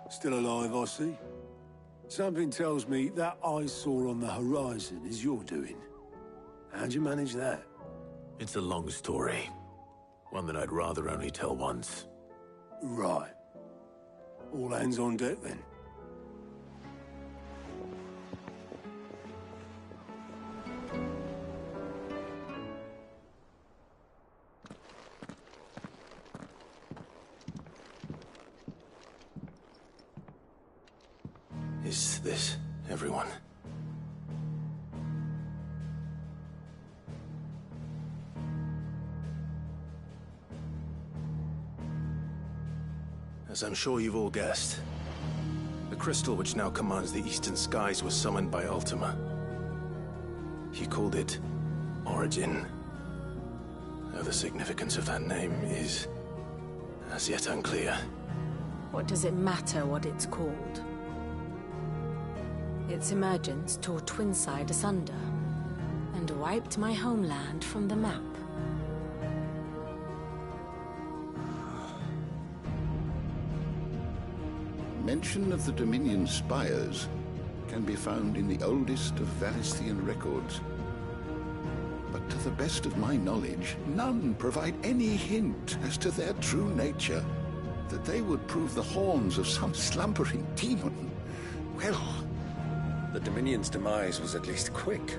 Still alive, I see. Something tells me that eyesore on the horizon is your doing. How'd you manage that? It's a long story. One that I'd rather only tell once. Right. All hands on deck, then. Is this everyone? As I'm sure you've all guessed, the crystal which now commands the eastern skies was summoned by Ultima. He called it Origin. Though the significance of that name is as yet unclear. What does it matter what it's called? Its emergence tore Twinside asunder, and wiped my homeland from the map. Mention of the Dominion spires can be found in the oldest of Valisthian records. But to the best of my knowledge, none provide any hint as to their true nature. That they would prove the horns of some slumbering demon. Well... The Dominion's demise was at least quick.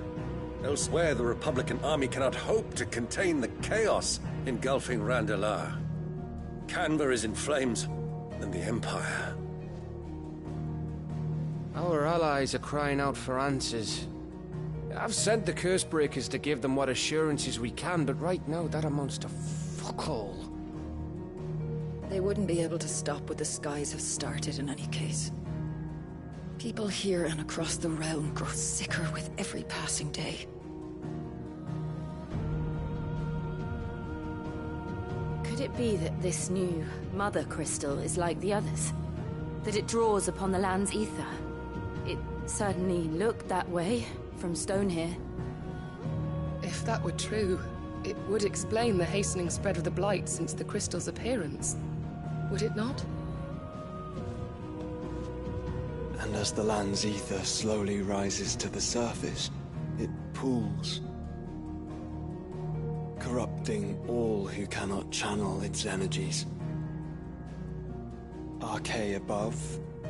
Elsewhere, the Republican army cannot hope to contain the chaos engulfing Randalar. Canva is in flames, and the Empire. Our allies are crying out for answers. I've sent the Cursebreakers to give them what assurances we can, but right now that amounts to fuck all. They wouldn't be able to stop what the skies have started in any case. People here and across the realm grow sicker with every passing day. Could it be that this new Mother Crystal is like the others? That it draws upon the land's ether? It certainly looked that way from stone here. If that were true, it would explain the hastening spread of the Blight since the crystal's appearance. Would it not? And as the land's ether slowly rises to the surface, it pools, corrupting all who cannot channel its energies. Archaea above,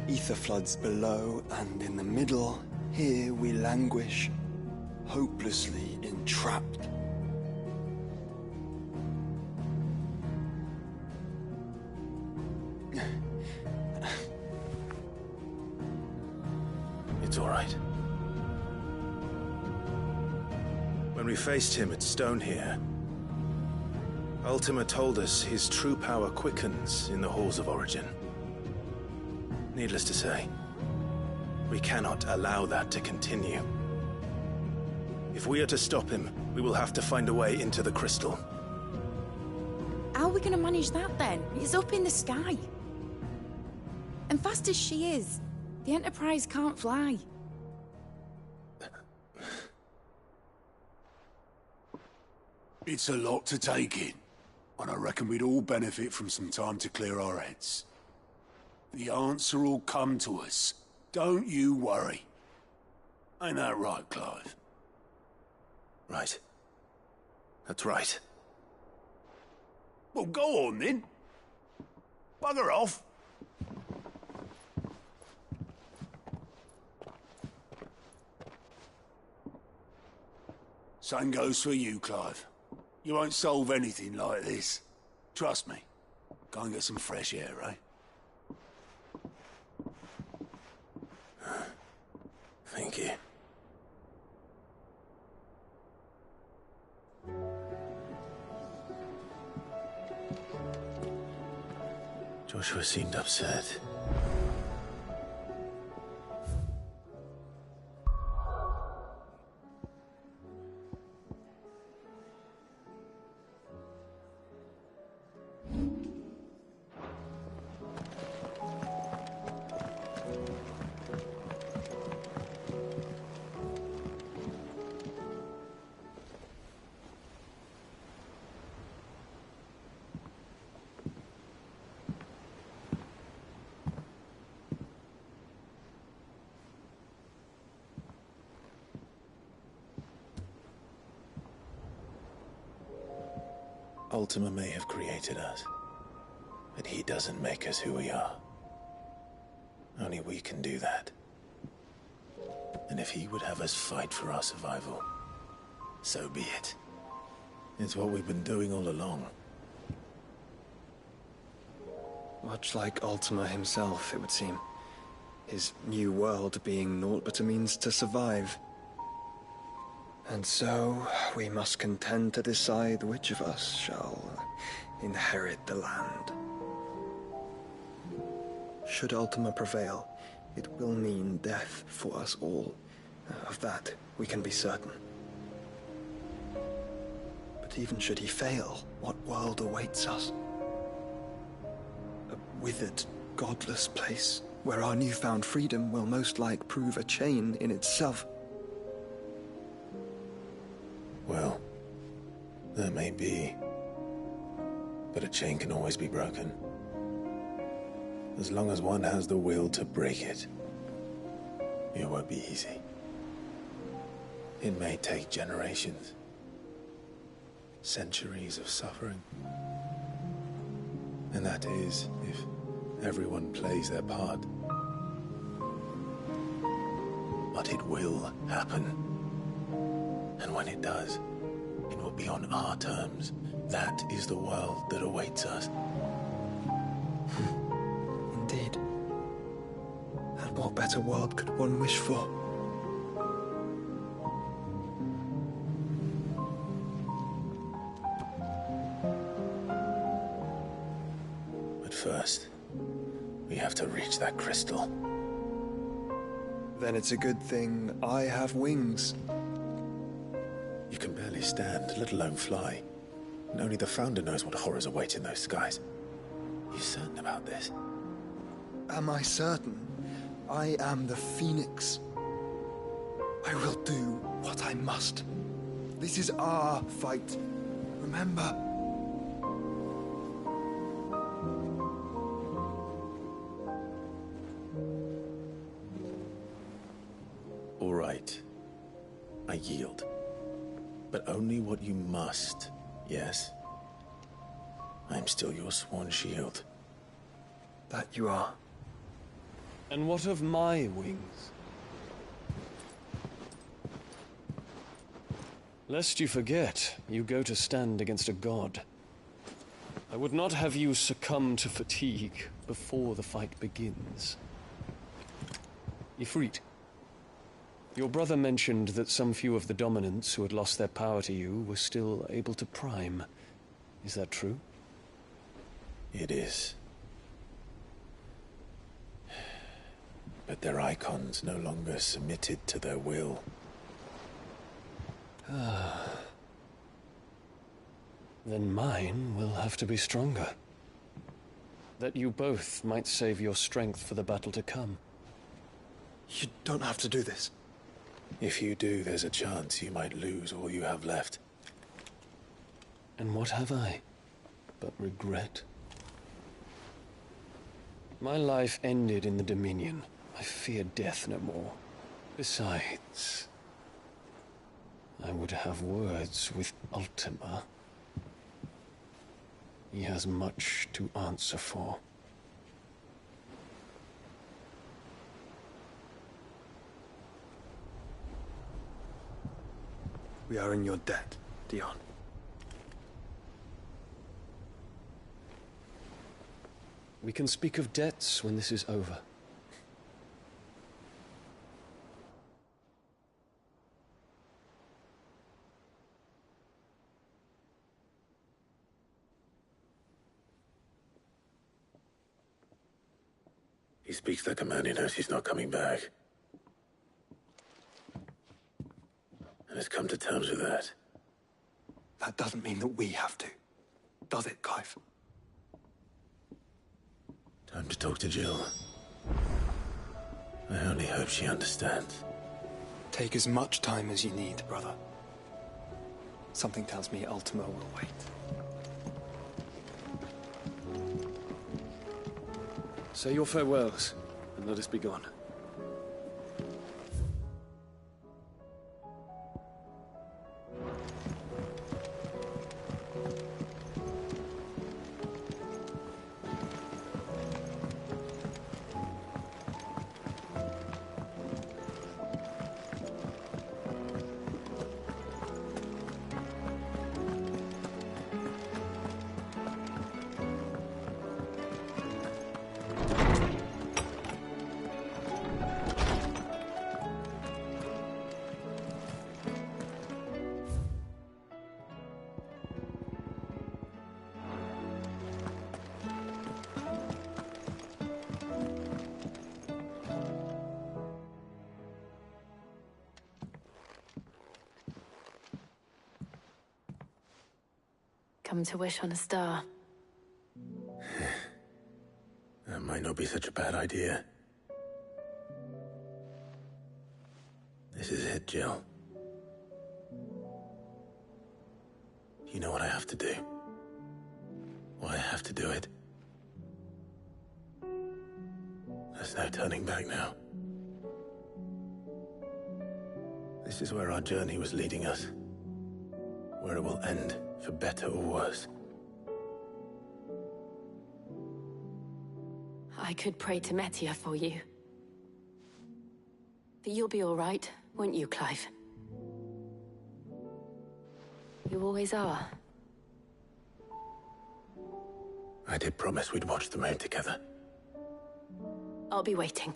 ether floods below, and in the middle, here we languish, hopelessly entrapped. It's all right. When we faced him at Stone here, Ultima told us his true power quickens in the halls of Origin. Needless to say, we cannot allow that to continue. If we are to stop him, we will have to find a way into the crystal. How are we going to manage that then? It's up in the sky. And fast as she is, the Enterprise can't fly. It's a lot to take in, and I reckon we'd all benefit from some time to clear our heads. The answer will come to us. Don't you worry. Ain't that right, Clive? Right. That's right. Well, go on then. Bugger off. Same goes for you, Clive. You won't solve anything like this. Trust me. Go and get some fresh air, eh? Thank you. Joshua seemed upset. Ultima may have created us, but he doesn't make us who we are. Only we can do that. And if he would have us fight for our survival, so be it. It's what we've been doing all along. Much like Ultima himself, it would seem. His new world being naught but a means to survive. And so, we must contend to decide which of us shall inherit the land. Should Ultima prevail, it will mean death for us all. Of that, we can be certain. But even should he fail, what world awaits us? A withered, godless place, where our newfound freedom will most like prove a chain in itself. Well, that may be. But a chain can always be broken. As long as one has the will to break it. It won't be easy. It may take generations. Centuries of suffering. And that is, if everyone plays their part. But it will happen. And when it does, it will be on our terms. That is the world that awaits us. Indeed. And what better world could one wish for? But first, we have to reach that crystal. Then it's a good thing I have wings. You can barely stand, let alone fly. And only the Founder knows what horrors await in those skies. Are you certain about this? Am I certain? I am the Phoenix. I will do what I must. This is our fight. Remember? All right. I yield. But only what you must, yes? I'm still your sworn shield. That you are. And what of my wings? Lest you forget, you go to stand against a god. I would not have you succumb to fatigue before the fight begins. Ifrit, your brother mentioned that some few of the dominants who had lost their power to you were still able to prime. Is that true? It is. But their icons no longer submitted to their will. Then mine will have to be stronger. That you both might save your strength for the battle to come. You don't have to do this. If you do, there's a chance you might lose all you have left. And what have I but regret? My life ended in the Dominion. I fear death no more. Besides, I would have words with Ultima. He has much to answer for. We are in your debt, Dion. We can speak of debts when this is over. He speaks like a man who knows he's not coming back. And has come to terms with that. That doesn't mean that we have to. Does it, Clive? Time to talk to Jill. I only hope she understands. Take as much time as you need, brother. Something tells me Ultima will wait. Say your farewells, and let us be gone. Come to wish on a star. That might not be such a bad idea. This is it, Jill. You know what I have to do. Why I have to do it. There's no turning back now. This is where our journey was leading us. Where it will end, for better or worse. I could pray to Metia for you. But you'll be all right, won't you, Clive? You always are. I did promise we'd watch the moon together. I'll be waiting.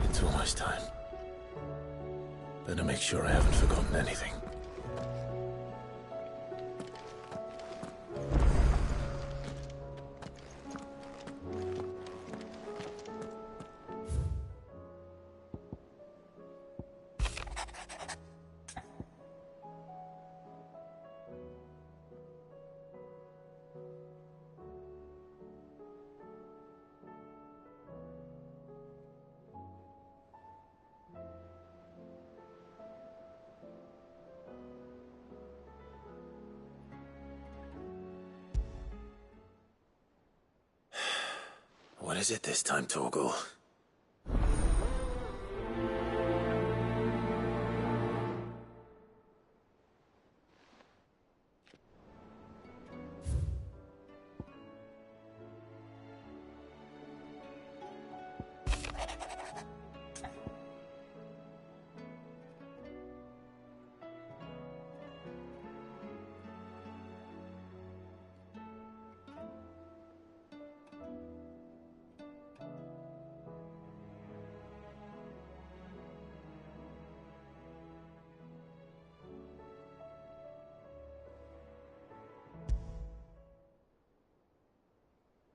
It's almost time. Better make sure I haven't forgotten anything. What is it this time, Torgal?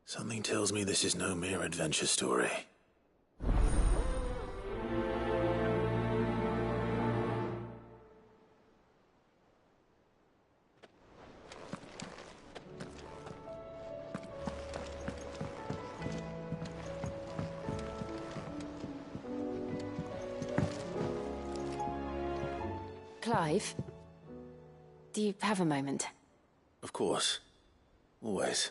Something tells me this is no mere adventure story. Clive? Do you have a moment? Of course. Always.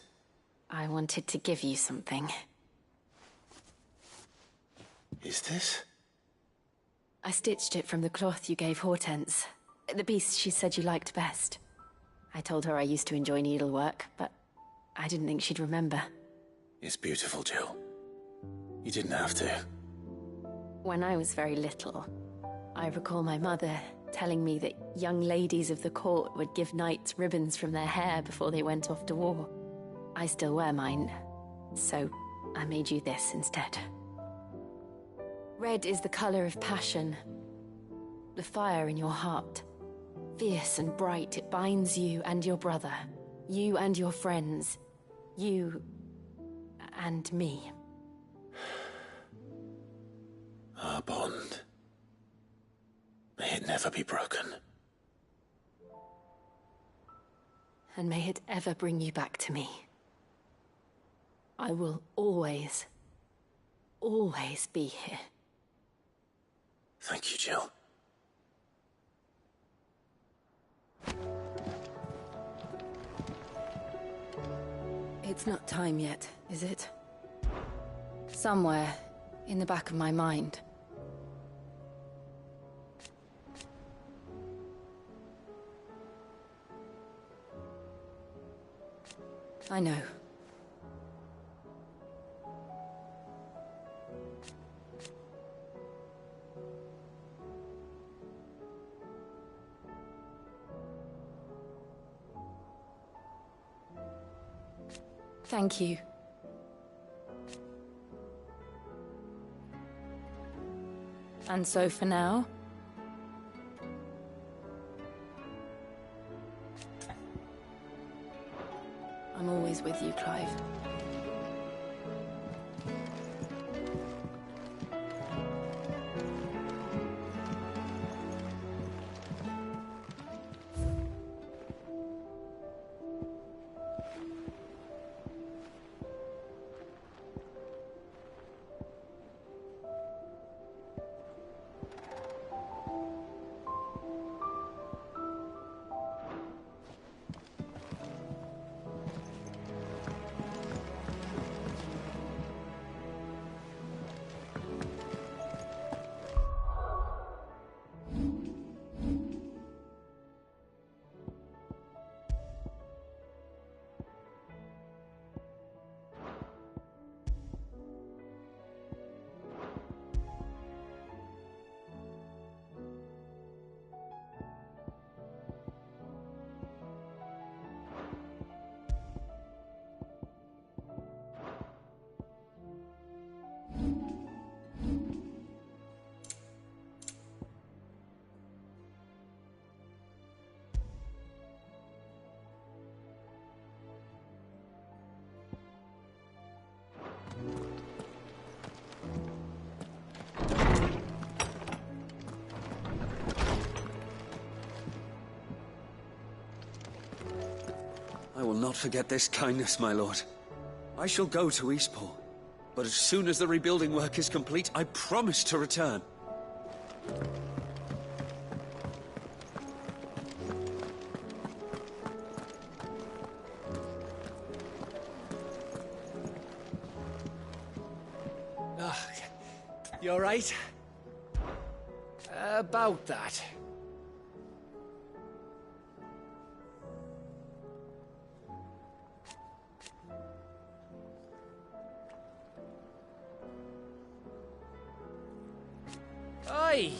I wanted to give you something. Is this? I stitched it from the cloth you gave Hortense. The piece she said you liked best. I told her I used to enjoy needlework, but I didn't think she'd remember. It's beautiful, Jill. You didn't have to. When I was very little, I recall my mother telling me that young ladies of the court would give knights ribbons from their hair before they went off to war. I still wear mine, so I made you this instead. Red is the color of passion, the fire in your heart. Fierce and bright, it binds you and your brother, you and your friends, you and me. Our bond. May it never be broken. And may it ever bring you back to me. I will always, always be here. Thank you, Jill. It's not time yet, is it? Somewhere in the back of my mind. I know. Thank you. And so for now, always with you, Clive. I will not forget this kindness, my lord. I shall go to Eastport, but as soon as the rebuilding work is complete, I promise to return. You all right? About that. Oi!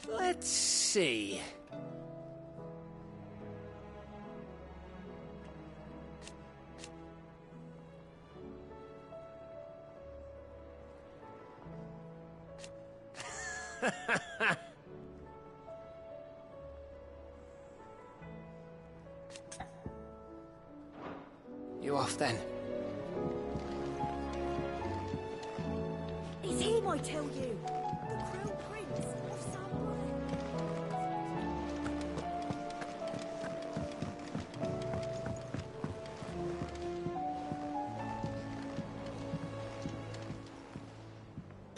Let's see. You off then? It's him, I tell you. The Crown Prince of Sunbrook.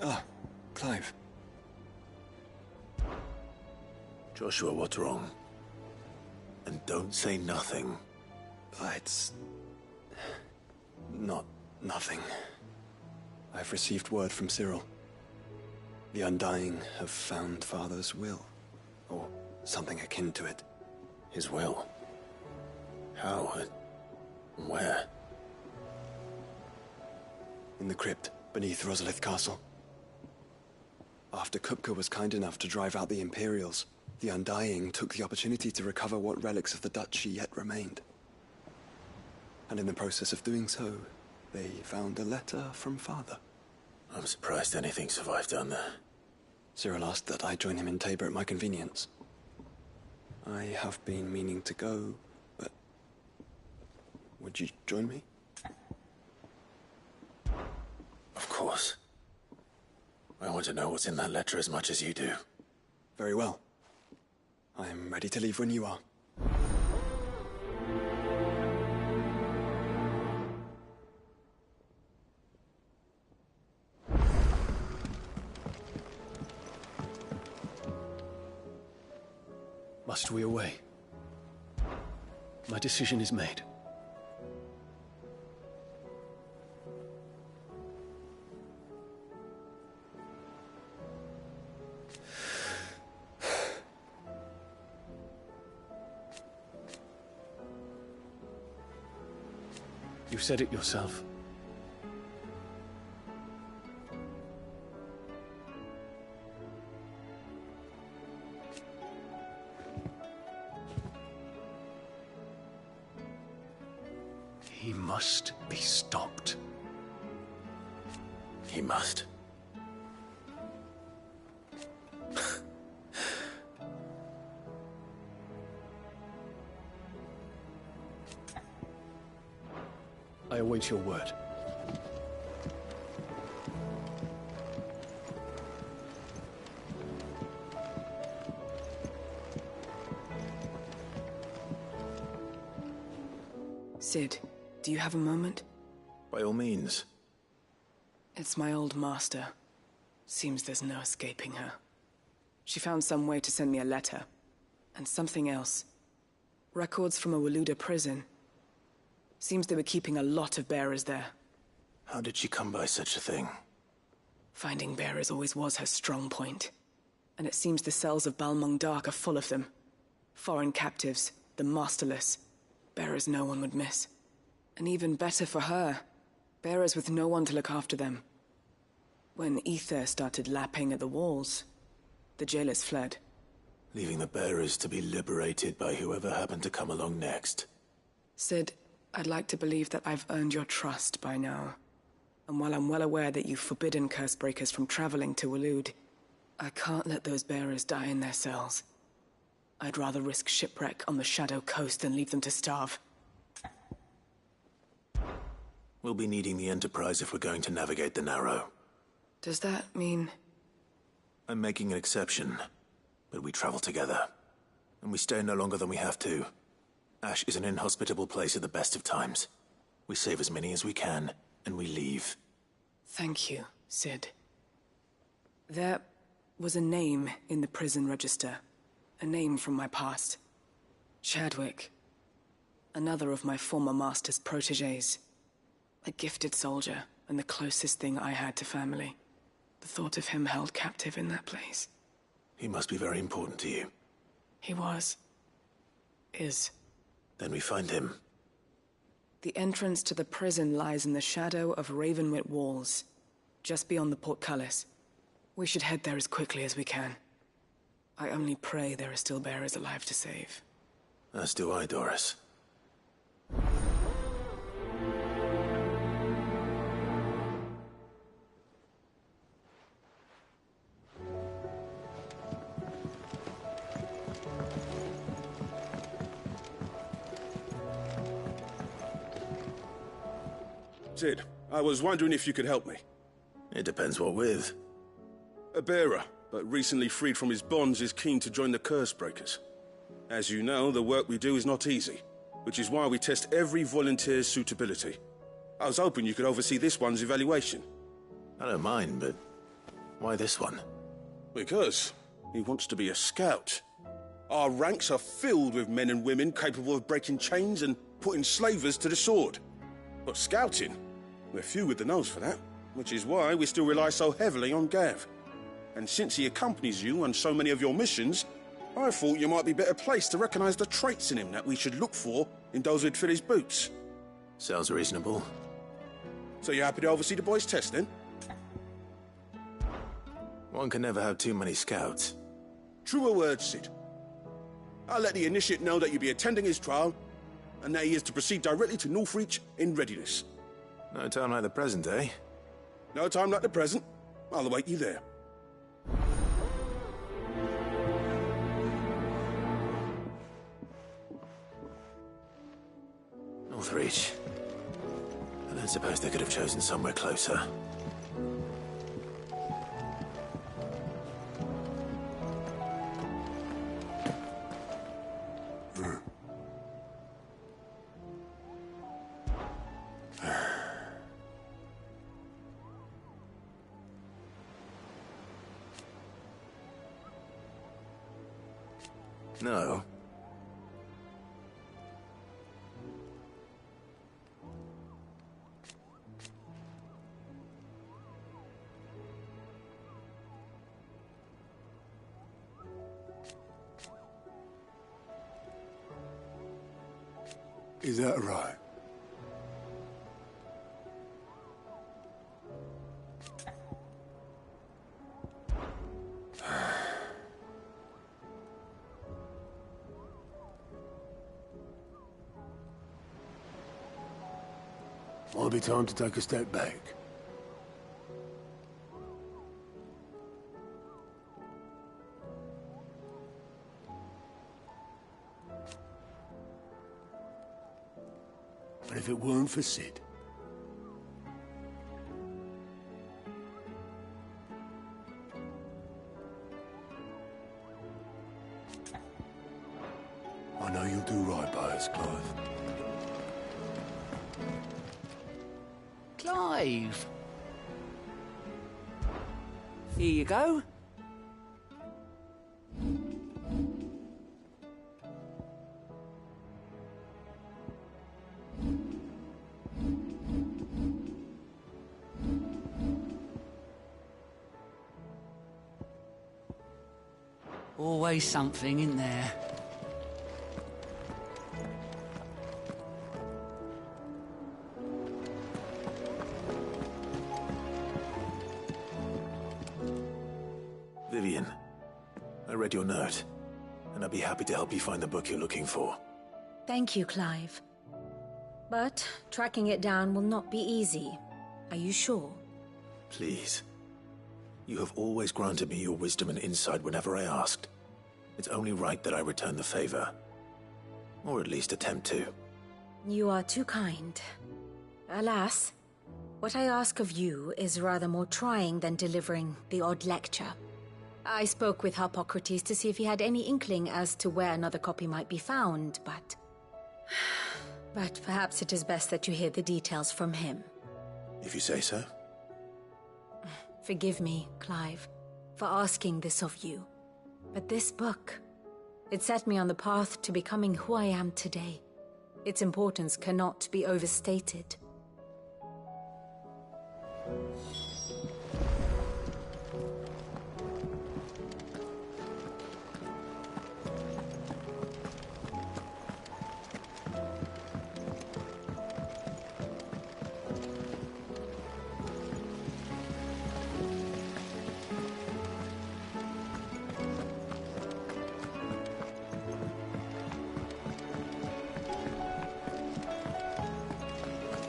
Ah, Clive. Joshua, what's wrong? And don't say nothing. It's... not nothing. I've received word from Cyril. The Undying have found Father's will, or something akin to it. His will? How? And where? In the crypt beneath Rosalith Castle. After Kupka was kind enough to drive out the Imperials, the Undying took the opportunity to recover what relics of the Duchy yet remained. And in the process of doing so, they found a letter from Father. I'm surprised anything survived down there. Cyril asked that I join him in Tabor at my convenience. I have been meaning to go, but... would you join me? Of course. I want to know what's in that letter as much as you do. Very well. I am ready to leave when you are. Must we away? My decision is made. You said it yourself. He must be stopped. He must. I await your word. Cid, do you have a moment? By all means. It's my old master. Seems there's no escaping her. She found some way to send me a letter. And something else. Records from a Waluda prison. Seems they were keeping a lot of bearers there. How did she come by such a thing? Finding bearers always was her strong point. And it seems the cells of Balmung Dark are full of them. Foreign captives, the masterless. Bearers no one would miss. And even better for her, bearers with no one to look after them. When ether started lapping at the walls, the jailers fled. Leaving the bearers to be liberated by whoever happened to come along next. Cid, I'd like to believe that I've earned your trust by now. And while I'm well aware that you've forbidden Cursebreakers from traveling to Waloed, I can't let those bearers die in their cells. I'd rather risk shipwreck on the Shadow Coast than leave them to starve. We'll be needing the Enterprise if we're going to navigate the Narrow. Does that mean... I'm making an exception, but we travel together. And we stay no longer than we have to. Ash is an inhospitable place at the best of times. We save as many as we can, and we leave. Thank you, Cid. There was a name in the prison register. A name from my past. Chadwick. Another of my former master's protégés. A gifted soldier, and the closest thing I had to family. The thought of him held captive in that place. He must be very important to you. He was. Is. Then we find him. The entrance to the prison lies in the shadow of Ravenwit Walls, just beyond the portcullis. We should head there as quickly as we can. I only pray there are still bearers alive to save. As do I, Doris. Cid, I was wondering if you could help me. It depends what with. A bearer, but recently freed from his bonds, is keen to join the Cursebreakers. As you know, the work we do is not easy, which is why we test every volunteer's suitability. I was hoping you could oversee this one's evaluation. I don't mind, but why this one? Because he wants to be a scout. Our ranks are filled with men and women capable of breaking chains and putting slavers to the sword. But scouting, we're few with the nose for that, which is why we still rely so heavily on Gav. And since he accompanies you on so many of your missions, I thought you might be better placed to recognize the traits in him that we should look for in those who'd fill his boots. Sounds reasonable. So you're happy to oversee the boys' test, then? One can never have too many scouts. Truer words, Cid. I'll let the initiate know that you'll be attending his trial, and that he is to proceed directly to Northreach in readiness. No time like the present, eh? No time like the present. I'll await you there. Northreach. I don't suppose they could have chosen somewhere closer. No. Is that right? Might be time to take a step back. But if it weren't for Sid... I know you'll do right by us, Clive. Clive! Here you go. Always something in there. Vivian, I read your note, and I'd be happy to help you find the book you're looking for. Thank you, Clive. But tracking it down will not be easy. Are you sure? Please. You have always granted me your wisdom and insight whenever I asked. It's only right that I return the favor. Or at least attempt to. You are too kind. Alas, what I ask of you is rather more trying than delivering the odd lecture. I spoke with Harpocrates to see if he had any inkling as to where another copy might be found, but... But perhaps it is best that you hear the details from him. If you say so. Forgive me, Clive, for asking this of you. But this book, it set me on the path to becoming who I am today. Its importance cannot be overstated.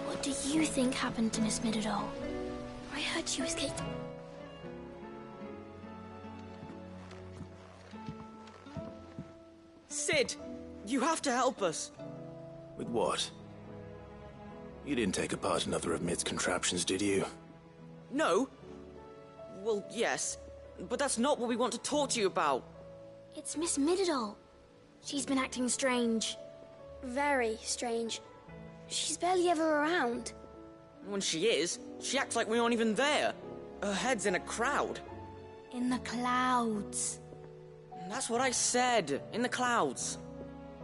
What do you think happened to Miss Middledore? I heard she was kicked. Sid! You have to help us! With what? You didn't take apart another of Mid's contraptions, did you? No. Well, yes. But that's not what we want to talk to you about. It's Miss Middledore. She's been acting strange. Very strange. She's barely ever around. When she is, she acts like we aren't even there. Her head's in a crowd. In the clouds. That's what I said. In the clouds.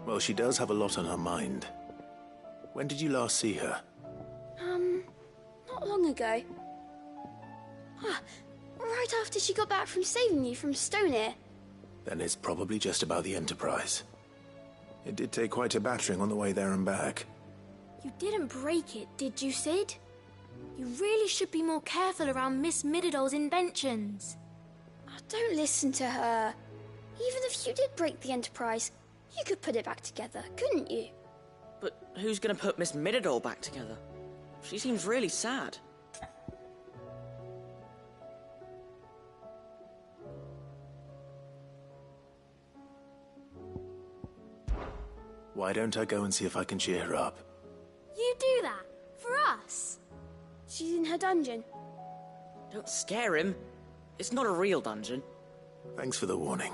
Well, she does have a lot on her mind. When did you last see her? Not long ago. Right after she got back from saving you from Stoneir. Then it's probably just about the Enterprise. It did take quite a battering on the way there and back. You didn't break it, did you, Sid? You really should be more careful around Miss Middeldore's inventions. Don't listen to her. Even if you did break the Enterprise, you could put it back together, couldn't you? But who's gonna put Miss Middledore back together? She seems really sad. Why don't I go and see if I can cheer her up? You do that? For us? She's in her dungeon. Don't scare him. It's not a real dungeon. Thanks for the warning.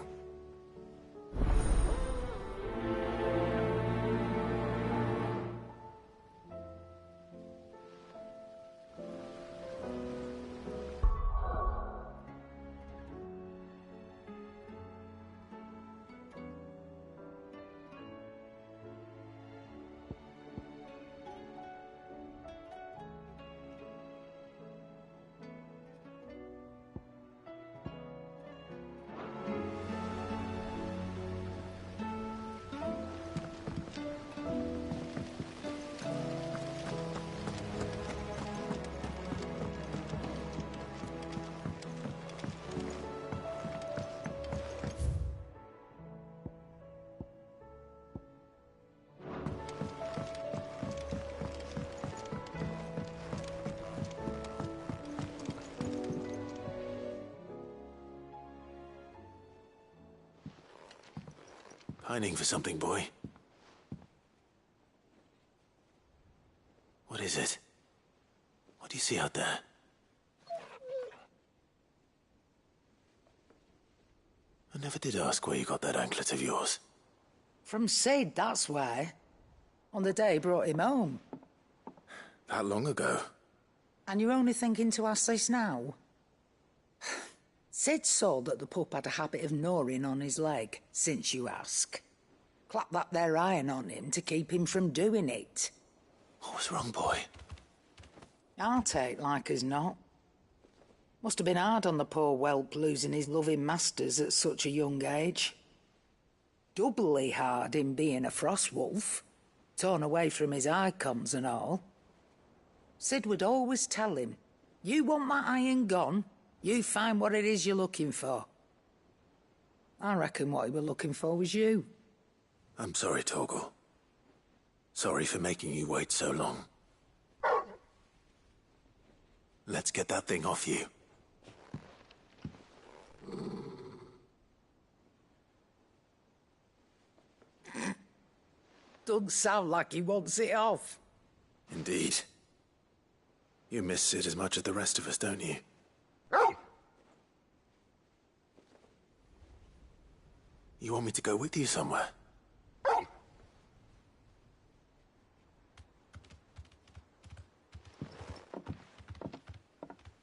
Pining for something, boy? What is it? What do you see out there? I never did ask where you got that anklet of yours. From Sid, that's why. On the day he brought him home. That long ago? And you're only thinking to ask this now? Sid saw that the pup had a habit of gnawing on his leg, since you ask. Clap that there iron on him to keep him from doing it. What was wrong, boy? I'll take like as not. Must have been hard on the poor whelp losing his loving masters at such a young age. Doubly hard in being a frost wolf, torn away from his icons and all. Sid would always tell him, you want that iron gone, you find what it is you're looking for. I reckon what he were looking for was you. I'm sorry, Torgal. Sorry for making you wait so long. Let's get that thing off you. Doesn't sound like he wants it off. Indeed. You miss Sid as much as the rest of us, don't you? You want me to go with you somewhere?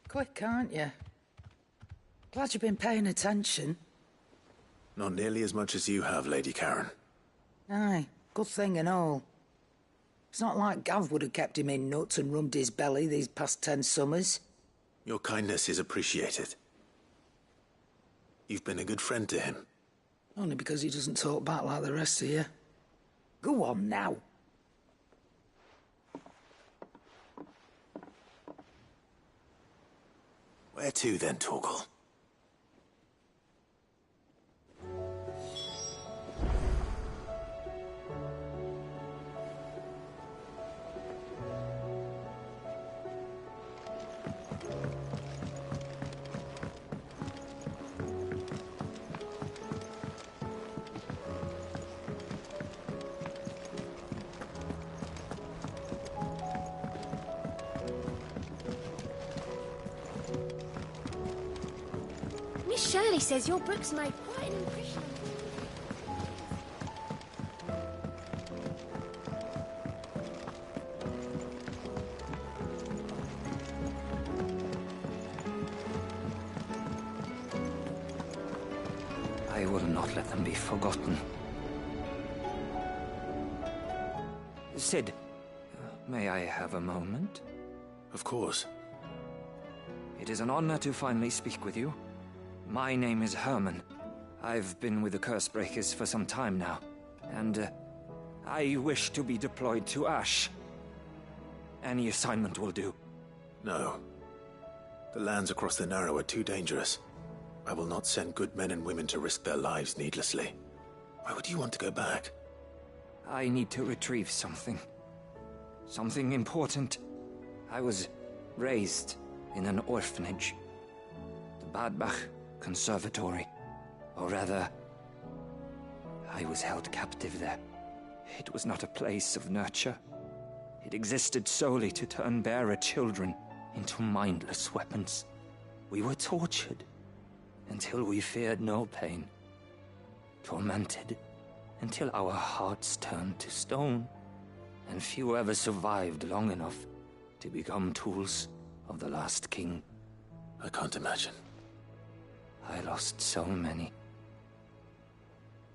Quick, aren't you? Glad you've been paying attention. Not nearly as much as you have, Lady Karen. Aye, good thing and all. It's not like Gav would have kept him in nuts and rubbed his belly these past 10 summers. Your kindness is appreciated. You've been a good friend to him. Only because he doesn't talk back like the rest of you. Go on now. Where to then, Torgal? Miss Shirley says your books made quite an impression. I will not let them be forgotten. Sid, may I have a moment? Of course. It is an honor to finally speak with you. My name is Herman. I've been with the Cursebreakers for some time now, and I wish to be deployed to Ash. Any assignment will do. No. The lands across the Narrow are too dangerous. I will not send good men and women to risk their lives needlessly. Why would you want to go back? I need to retrieve something. Something important. I was raised in an orphanage. The Badbach Conservatory. Or rather, I was held captive there. It was not a place of nurture. It existed solely to turn bearer children into mindless weapons. We were tortured until we feared no pain. Tormented until our hearts turned to stone. And few ever survived long enough to become tools of the last king. I can't imagine. I lost so many.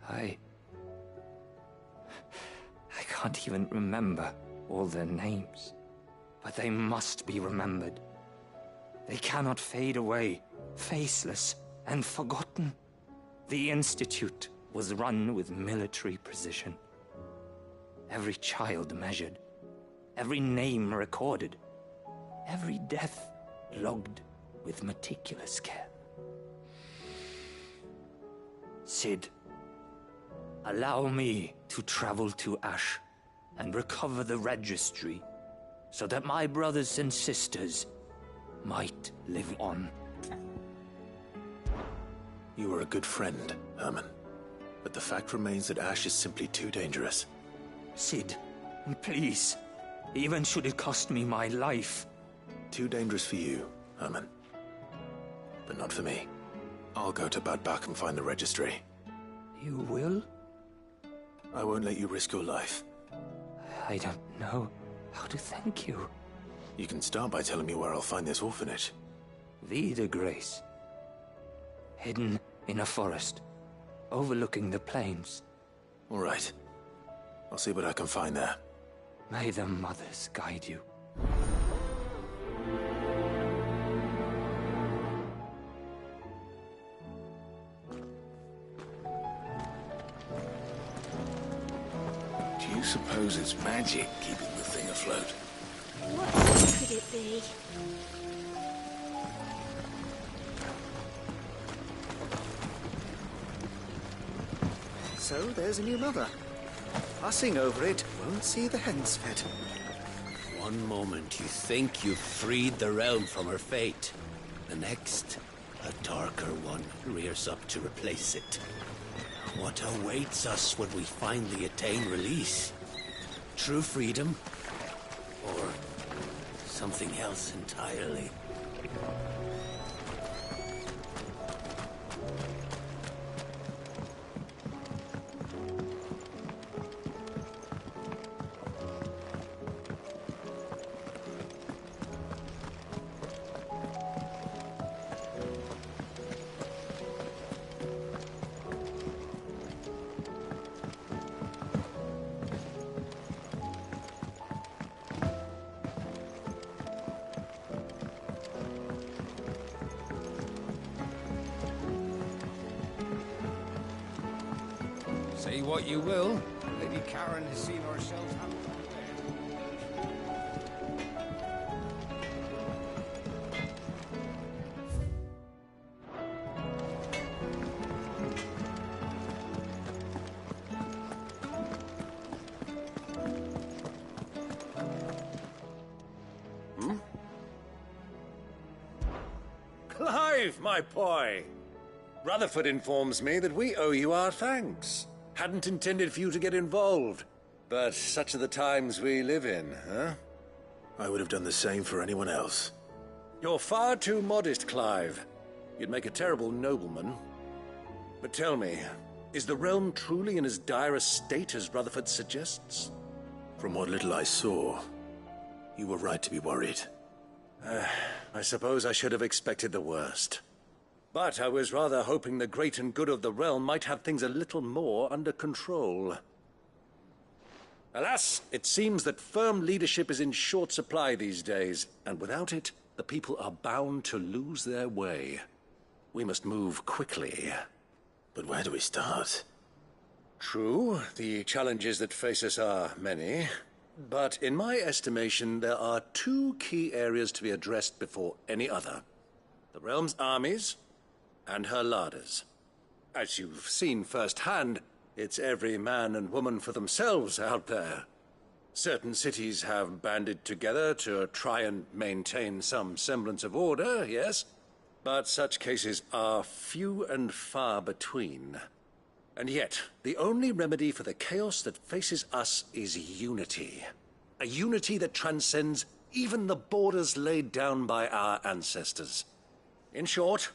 I can't even remember all their names. But they must be remembered. They cannot fade away, faceless and forgotten. The Institute was run with military precision. Every child measured, every name recorded, every death logged with meticulous care. Sid, allow me to travel to Ash and recover the registry so that my brothers and sisters might live on. You were a good friend, Herman. But the fact remains that Ash is simply too dangerous. Cid, please. Even should it cost me my life. Too dangerous for you, Herman. But not for me. I'll go to Bad Bach and find the registry. You will? I won't let you risk your life. I don't know how to thank you. You can start by telling me where I'll find this orphanage. Vie de Grace. Hidden in a forest, overlooking the plains. All right. I'll see what I can find there. May the mothers guide you. Do you suppose it's magic keeping the thing afloat? What else could it be? So there's a new mother. Fussing over it won't see the hens fed. One moment you think you've freed the realm from her fate. The next, a darker one rears up to replace it. What awaits us when we finally attain release? True freedom? Or something else entirely? Say what you will, Lady Karen has seen herself handled. Clive, my boy! Rutherford informs me that we owe you our thanks. Hadn't intended for you to get involved, but such are the times we live in, huh? I would have done the same for anyone else. You're far too modest, Clive. You'd make a terrible nobleman. But tell me, is the realm truly in as dire a state as Rutherford suggests? From what little I saw, you were right to be worried. I suppose I should have expected the worst. But I was rather hoping the great and good of the realm might have things a little more under control. Alas, it seems that firm leadership is in short supply these days, and without it, the people are bound to lose their way. We must move quickly. But where do we start? True, the challenges that face us are many. But in my estimation, there are two key areas to be addressed before any other. The realm's armies and her larders. As you've seen firsthand, it's every man and woman for themselves out there. Certain cities have banded together to try and maintain some semblance of order, yes, but such cases are few and far between. And yet, the only remedy for the chaos that faces us is unity. A unity that transcends even the borders laid down by our ancestors. In short,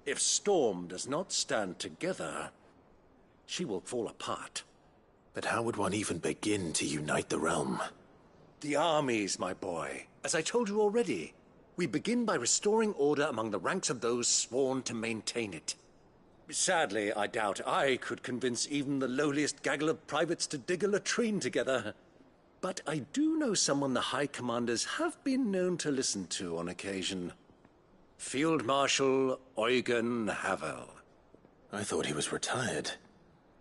if Storm does not stand together, she will fall apart. But how would one even begin to unite the realm? The armies, my boy. As I told you already, we begin by restoring order among the ranks of those sworn to maintain it. Sadly, I doubt I could convince even the lowliest gaggle of privates to dig a latrine together. But I do know someone the High Commanders have been known to listen to on occasion. Field Marshal Eugen Havel. I thought he was retired.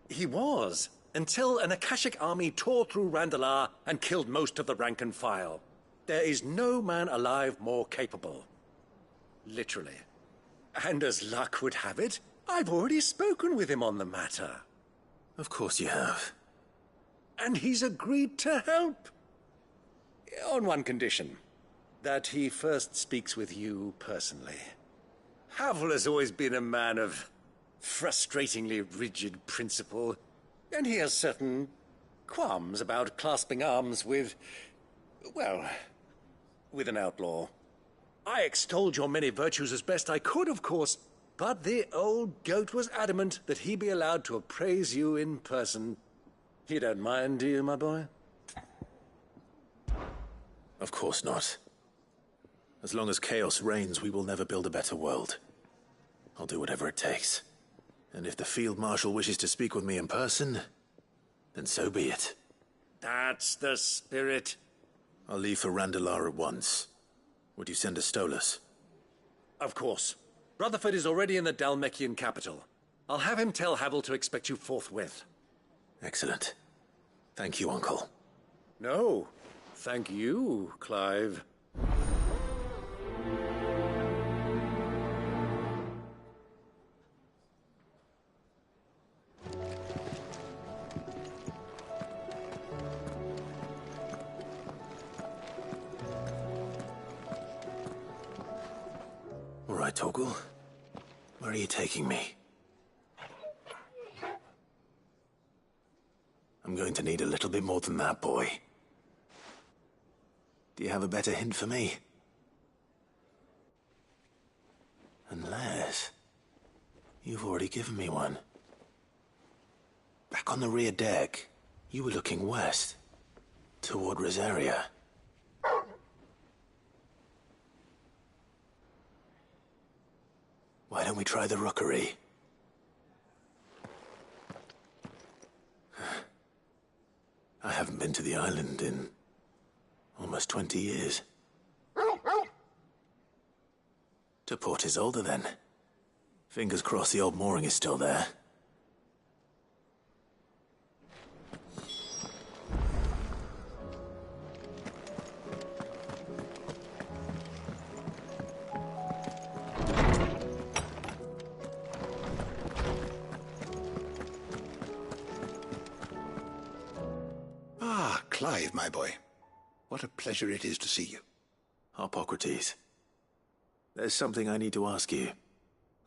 He was, until an Akashic army tore through Randalar and killed most of the rank and file. There is no man alive more capable. Literally. And as luck would have it, I've already spoken with him on the matter. Of course you have. And he's agreed to help. On one condition. That he first speaks with you personally. Havel has always been a man of frustratingly rigid principle, and he has certain qualms about clasping arms with, well, with an outlaw. I extolled your many virtues as best I could, of course, but the old goat was adamant that he be allowed to appraise you in person. You don't mind, do you, my boy? Of course not. As long as chaos reigns, we will never build a better world. I'll do whatever it takes. And if the Field Marshal wishes to speak with me in person, then so be it. That's the spirit. I'll leave for Randalar at once. Would you send a Stolas? Of course. Rutherford is already in the Dalmekian capital. I'll have him tell Havel to expect you forthwith. Excellent. Thank you, Uncle. No, thank you, Clive. All right, Torgal. Where are you taking me? I'm going to need a little bit more than that, boy. Do you have a better hint for me? Unless... you've already given me one. Back on the rear deck, you were looking west, toward Rosaria. Why don't we try the rookery? I haven't been to the island in almost 20 years. To Port Isolde, then. Fingers crossed the old mooring is still there. Clive, my boy. What a pleasure it is to see you. Harpocrates. There's something I need to ask you.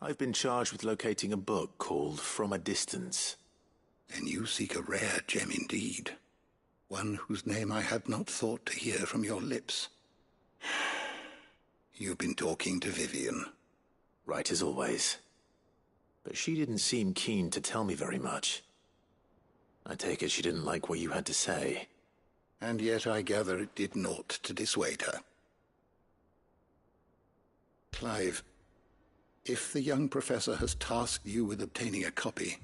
I've been charged with locating a book called From a Distance. Then you seek a rare gem indeed. One whose name I had not thought to hear from your lips. You've been talking to Vivian. Right as always. But she didn't seem keen to tell me very much. I take it she didn't like what you had to say. And yet I gather it did naught to dissuade her. Clive, if the young professor has tasked you with obtaining a copy,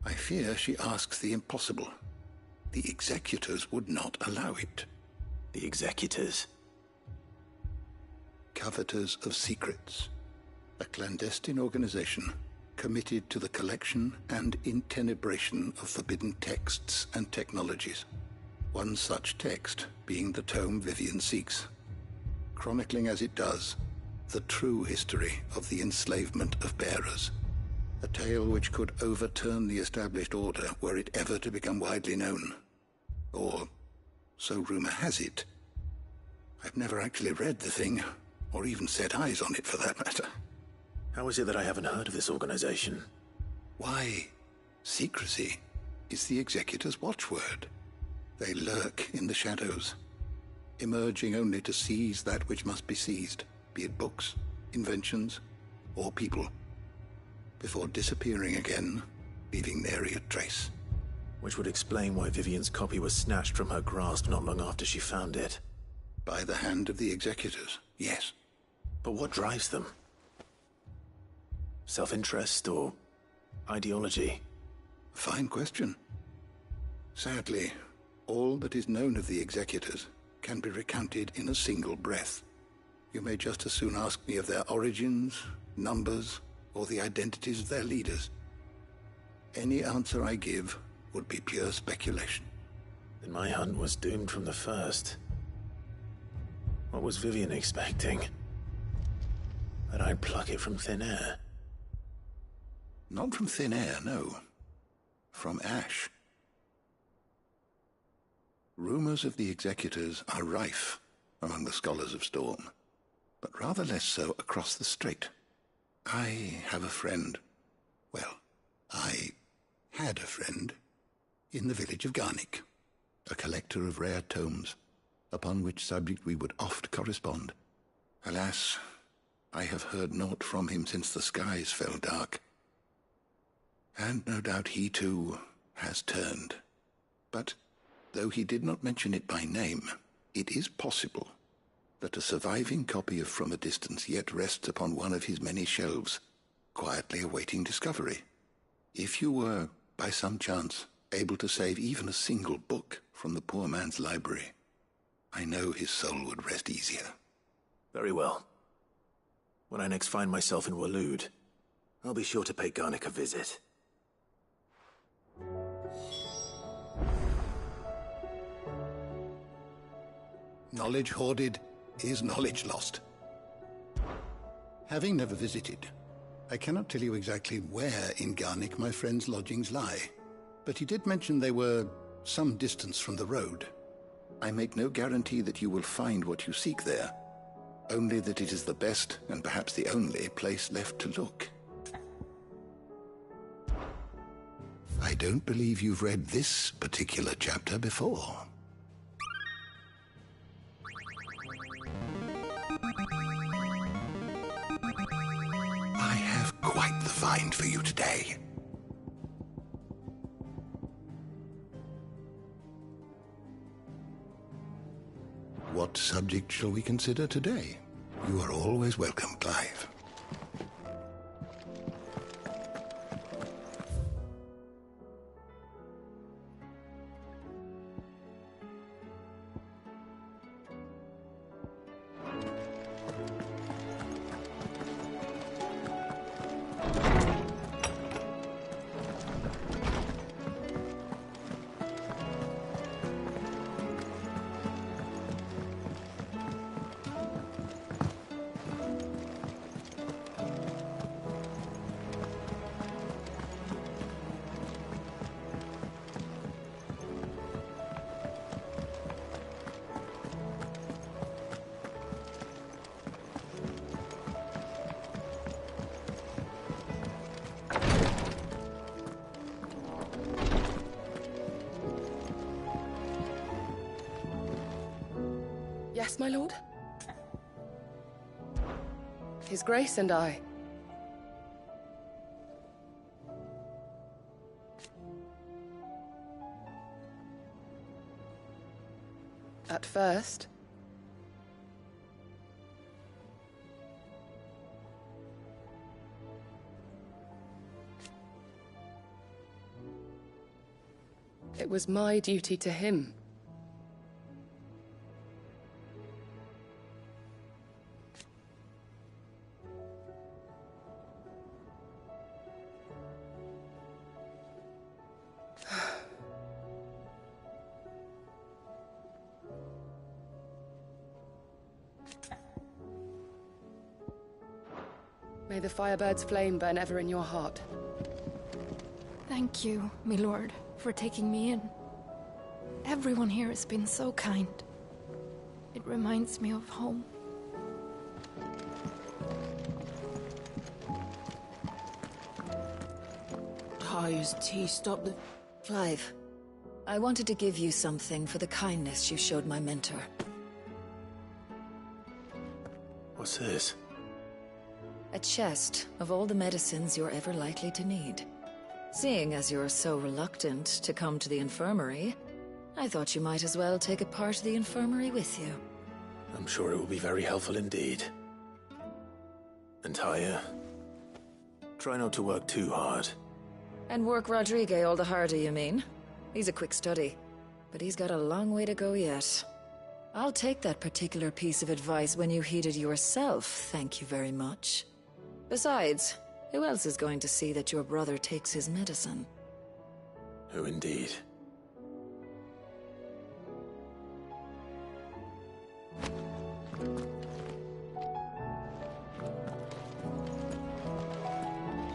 I fear she asks the impossible. The executors would not allow it. The executors? Coveters of Secrets. A clandestine organization committed to the collection and intenebration of forbidden texts and technologies. One such text being the tome Vivian seeks, chronicling as it does the true history of the enslavement of bearers, a tale which could overturn the established order were it ever to become widely known. Or, so rumor has it. I've never actually read the thing, or even set eyes on it for that matter. How is it that I haven't heard of this organization? Why, secrecy is the Executor's watchword. They lurk in the shadows, emerging only to seize that which must be seized, be it books, inventions, or people, before disappearing again, leaving nary a trace. Which would explain why Vivian's copy was snatched from her grasp not long after she found it. By the hand of the Executors, yes. But what drives them? Self-interest or ideology? Fine question. Sadly, all that is known of the Executors can be recounted in a single breath. You may just as soon ask me of their origins, numbers, or the identities of their leaders. Any answer I give would be pure speculation. Then my hunt was doomed from the first. What was Vivian expecting? That I'd pluck it from thin air? Not from thin air, no. From ash. Rumors of the Executors are rife among the scholars of Storm, but rather less so across the strait. I have a friend, Well, I had a friend in the village of Garnick, a collector of rare tomes, upon which subject we would oft correspond. Alas, I have heard naught from him since the skies fell dark. And no doubt he too has turned. But though he did not mention it by name, it is possible that a surviving copy of From a Distance yet rests upon one of his many shelves, quietly awaiting discovery. If you were, by some chance, able to save even a single book from the poor man's library, I know his soul would rest easier. Very well. When I next find myself in Waloed, I'll be sure to pay Garnick a visit. Knowledge hoarded is knowledge lost. Having never visited, I cannot tell you exactly where in Garnick my friend's lodgings lie, but he did mention they were some distance from the road. I make no guarantee that you will find what you seek there, only that it is the best and perhaps the only place left to look. I don't believe you've read this particular chapter before. I have quite the find for you today. What subject shall we consider today? You are always welcome, Clive. Yes, my lord? His Grace and I. At first, it was my duty to him. May the Firebird's flame burn ever in your heart. Thank you, my lord, for taking me in. Everyone here has been so kind. It reminds me of home. His tea stopped the... Clive, I wanted to give you something for the kindness you showed my mentor. What's this? A chest of all the medicines you're ever likely to need. Seeing as you're so reluctant to come to the infirmary, I thought you might as well take a part of the infirmary with you. I'm sure it will be very helpful indeed. And Taya, try not to work too hard. And work Rodrigue all the harder, you mean? He's a quick study, but he's got a long way to go yet. I'll take that particular piece of advice when you heed it yourself, thank you very much. Besides, who else is going to see that your brother takes his medicine? Who indeed?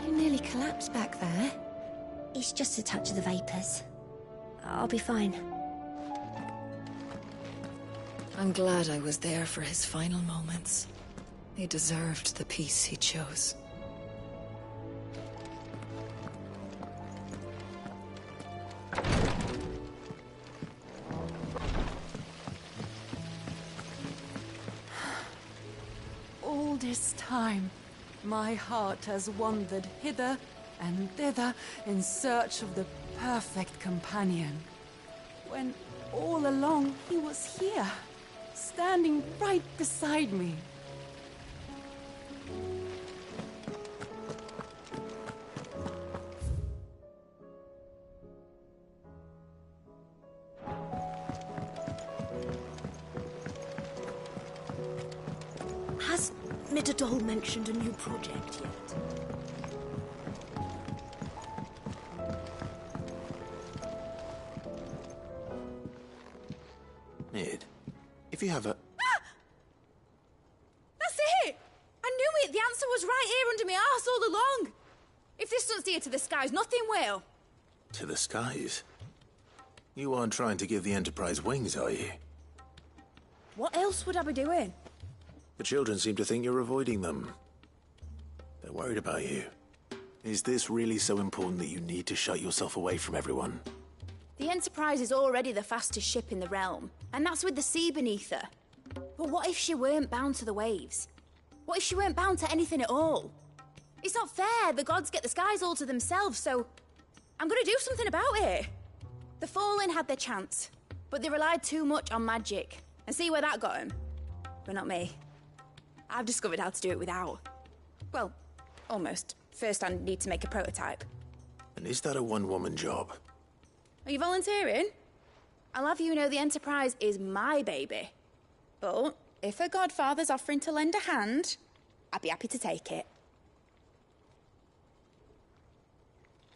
You nearly collapsed back there. It's just a touch of the vapors. I'll be fine. I'm glad I was there for his final moments. He deserved the peace he chose. this time, my heart has wandered hither and thither in search of the perfect companion. When all along he was here, standing right beside me. Has Midadol mentioned a new project yet? Mid, if you have a... That's it! I knew it! The answer was right here under my arse all along! If this doesn't steer to the skies, nothing will! To the skies? You aren't trying to give the Enterprise wings, are you? What else would I be doing? The children seem to think you're avoiding them. They're worried about you. Is this really so important that you need to shut yourself away from everyone? The Enterprise is already the fastest ship in the realm, and that's with the sea beneath her. But what if she weren't bound to the waves? What if she weren't bound to anything at all? It's not fair. The gods get the skies all to themselves, so I'm gonna do something about it. The Fallen had their chance, but they relied too much on magic. And see where that got them? But not me. I've discovered how to do it without. Well, almost. First, I need to make a prototype. And is that a one-woman job? Are you volunteering? I'll have you know the Enterprise is my baby. But if her godfather's offering to lend a hand, I'd be happy to take it.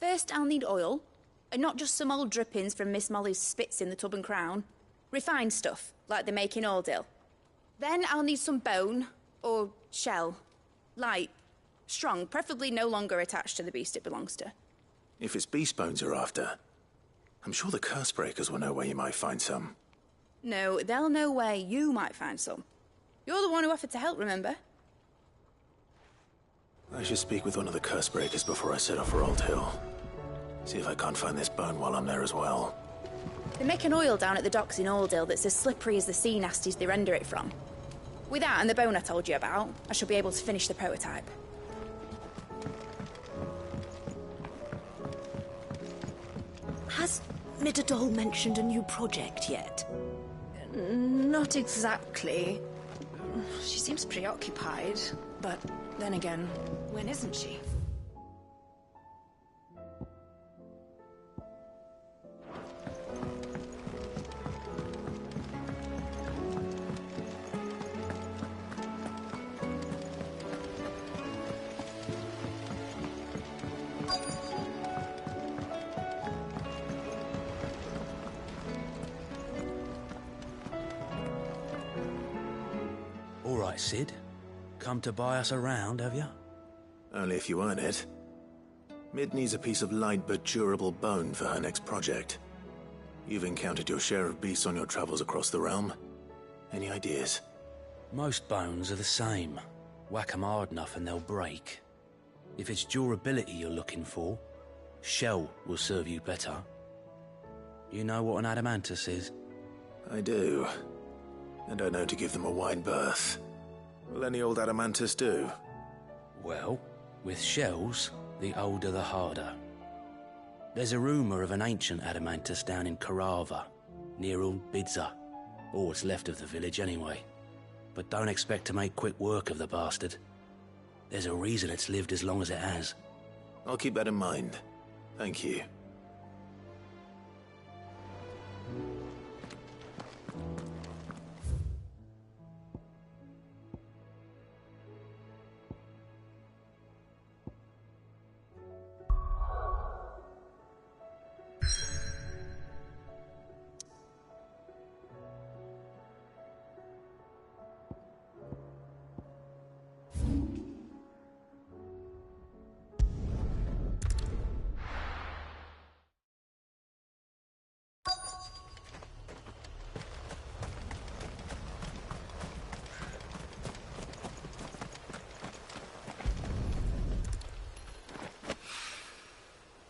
First, I'll need oil, and not just some old drippings from Miss Molly's spits in the Tub and Crown. Refined stuff, like they make in Ordil. Then I'll need some bone, or shell. Light, strong, preferably no longer attached to the beast it belongs to. If it's beast bones you're after, I'm sure the curse breakers will know where you might find some. No, they'll know where you might find some. You're the one who offered to help, remember? I should speak with one of the curse breakers before I set off for Old Hill. See if I can't find this bone while I'm there as well. They make an oil down at the docks in Aldale that's as slippery as the sea nasties they render it from. With that and the bone I told you about, I shall be able to finish the prototype. Has Midadol mentioned a new project yet? Not exactly. She seems preoccupied, but then again, when isn't she? All right, Sid. Come to buy us around, have you? Only if you earn it. Mid needs a piece of light but durable bone for her next project. You've encountered your share of beasts on your travels across the realm. Any ideas? Most bones are the same. Whack 'em hard enough and they'll break. If it's durability you're looking for, shell will serve you better. You know what an adamantus is? I do. And I know to give them a wide berth. Will any old adamantus do? Well, with shells, the older the harder. There's a rumour of an ancient adamantus down in Karava, near Bidza, or what's left of the village anyway. But don't expect to make quick work of the bastard. There's a reason it's lived as long as it has. I'll keep that in mind. Thank you.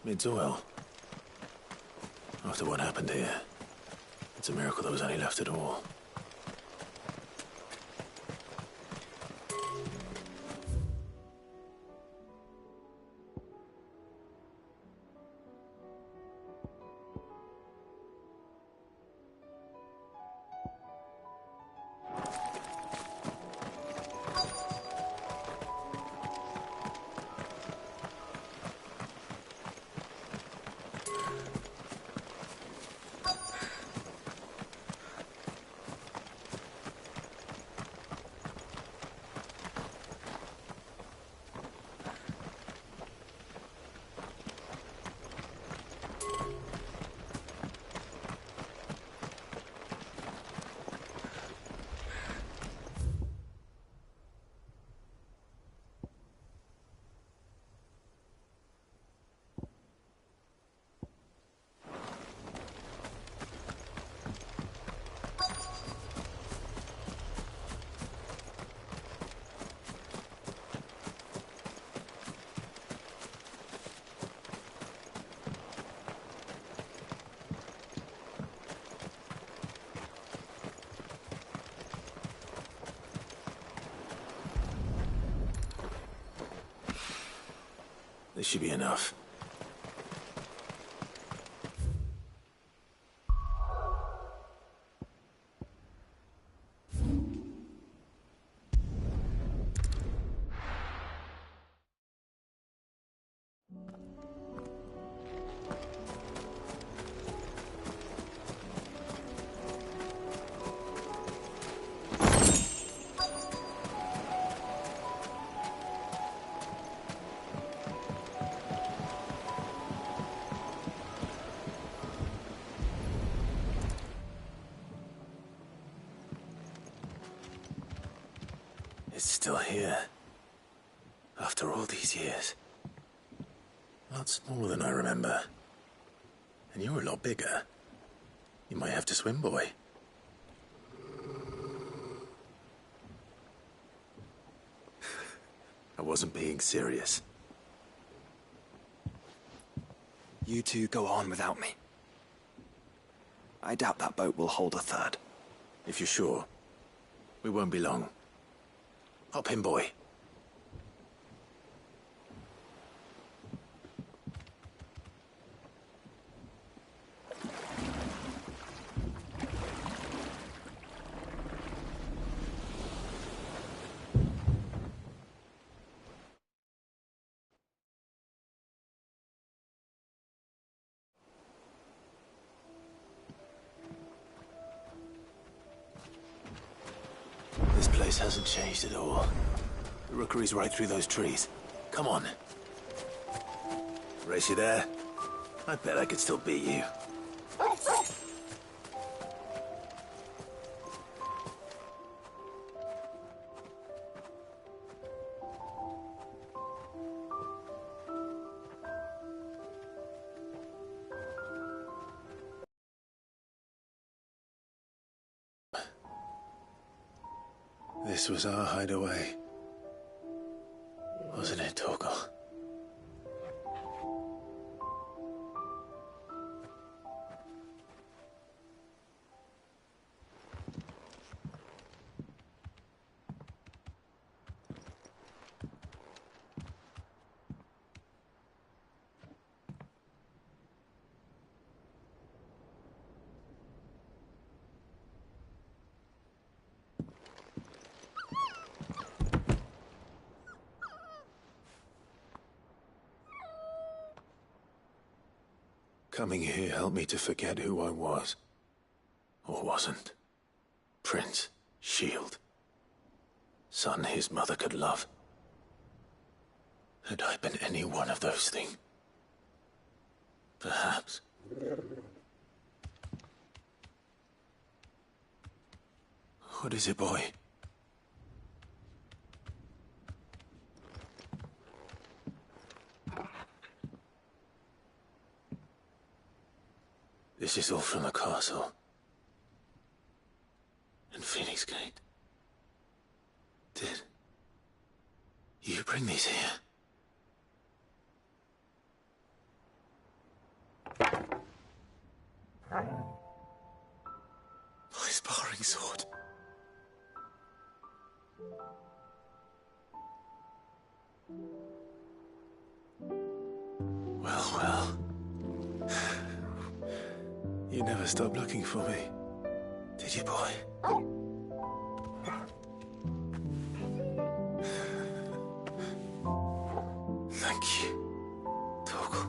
Mid's oil. After what happened here, it's a miracle there was any left at all. This should be enough. It's still here. After all these years. A lot smaller than I remember. And you're a lot bigger. You might have to swim, boy. I wasn't being serious. You two go on without me. I doubt that boat will hold a third. If you're sure, we won't be long. Hop in, boy. This place hasn't changed at all. The rookery's right through those trees. Come on. Race you there? I bet I could still beat you. This was our hideaway. Wasn't it, Torgal? Coming here helped me to forget who I was. Or wasn't. Prince, shield. Son his mother could love. Had I been any one of those things? Perhaps. What is it, boy? This is all from the castle. And Phoenix Gate. Did you bring these here? My sparring sword. Well, well. You never stopped looking for me, did you, boy? Thank you, Torgal.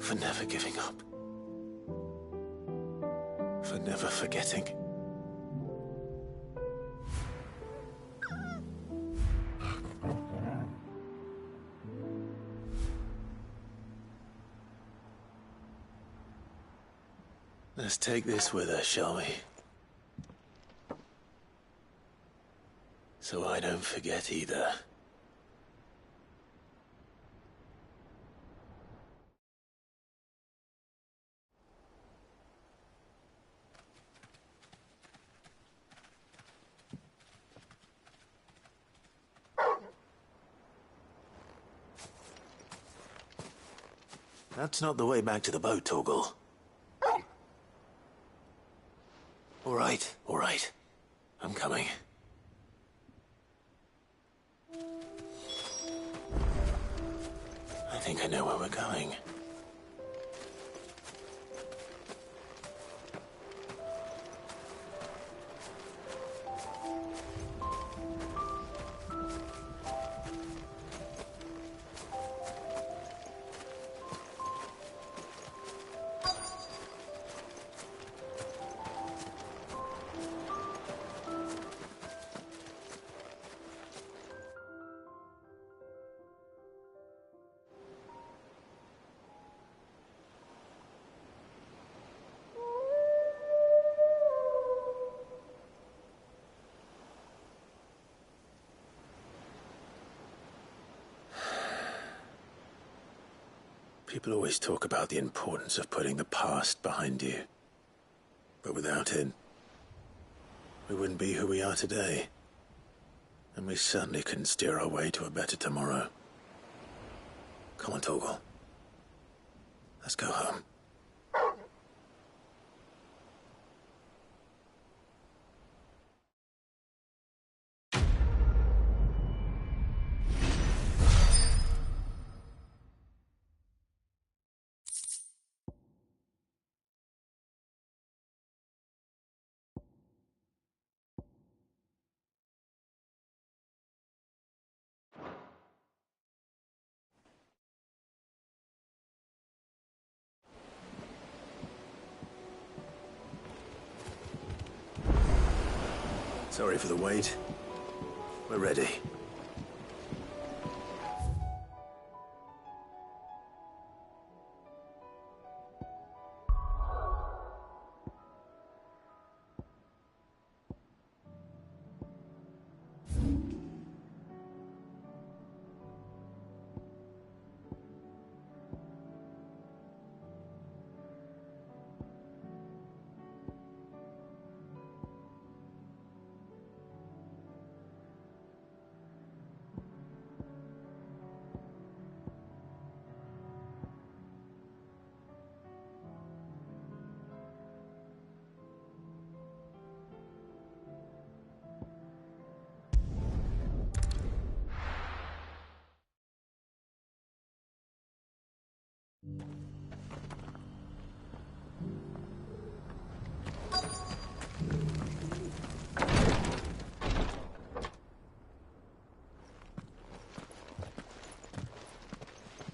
For never giving up. For never forgetting. Let's take this with us, shall we? So I don't forget either. That's not the way back to the boat, Torgal. All right. I'm coming. think I know where we're going. People always talk about the importance of putting the past behind you. But without it, we wouldn't be who we are today. And we certainly couldn't steer our way to a better tomorrow. Come on, Torgal. Let's go home. Sorry for the wait. We're ready.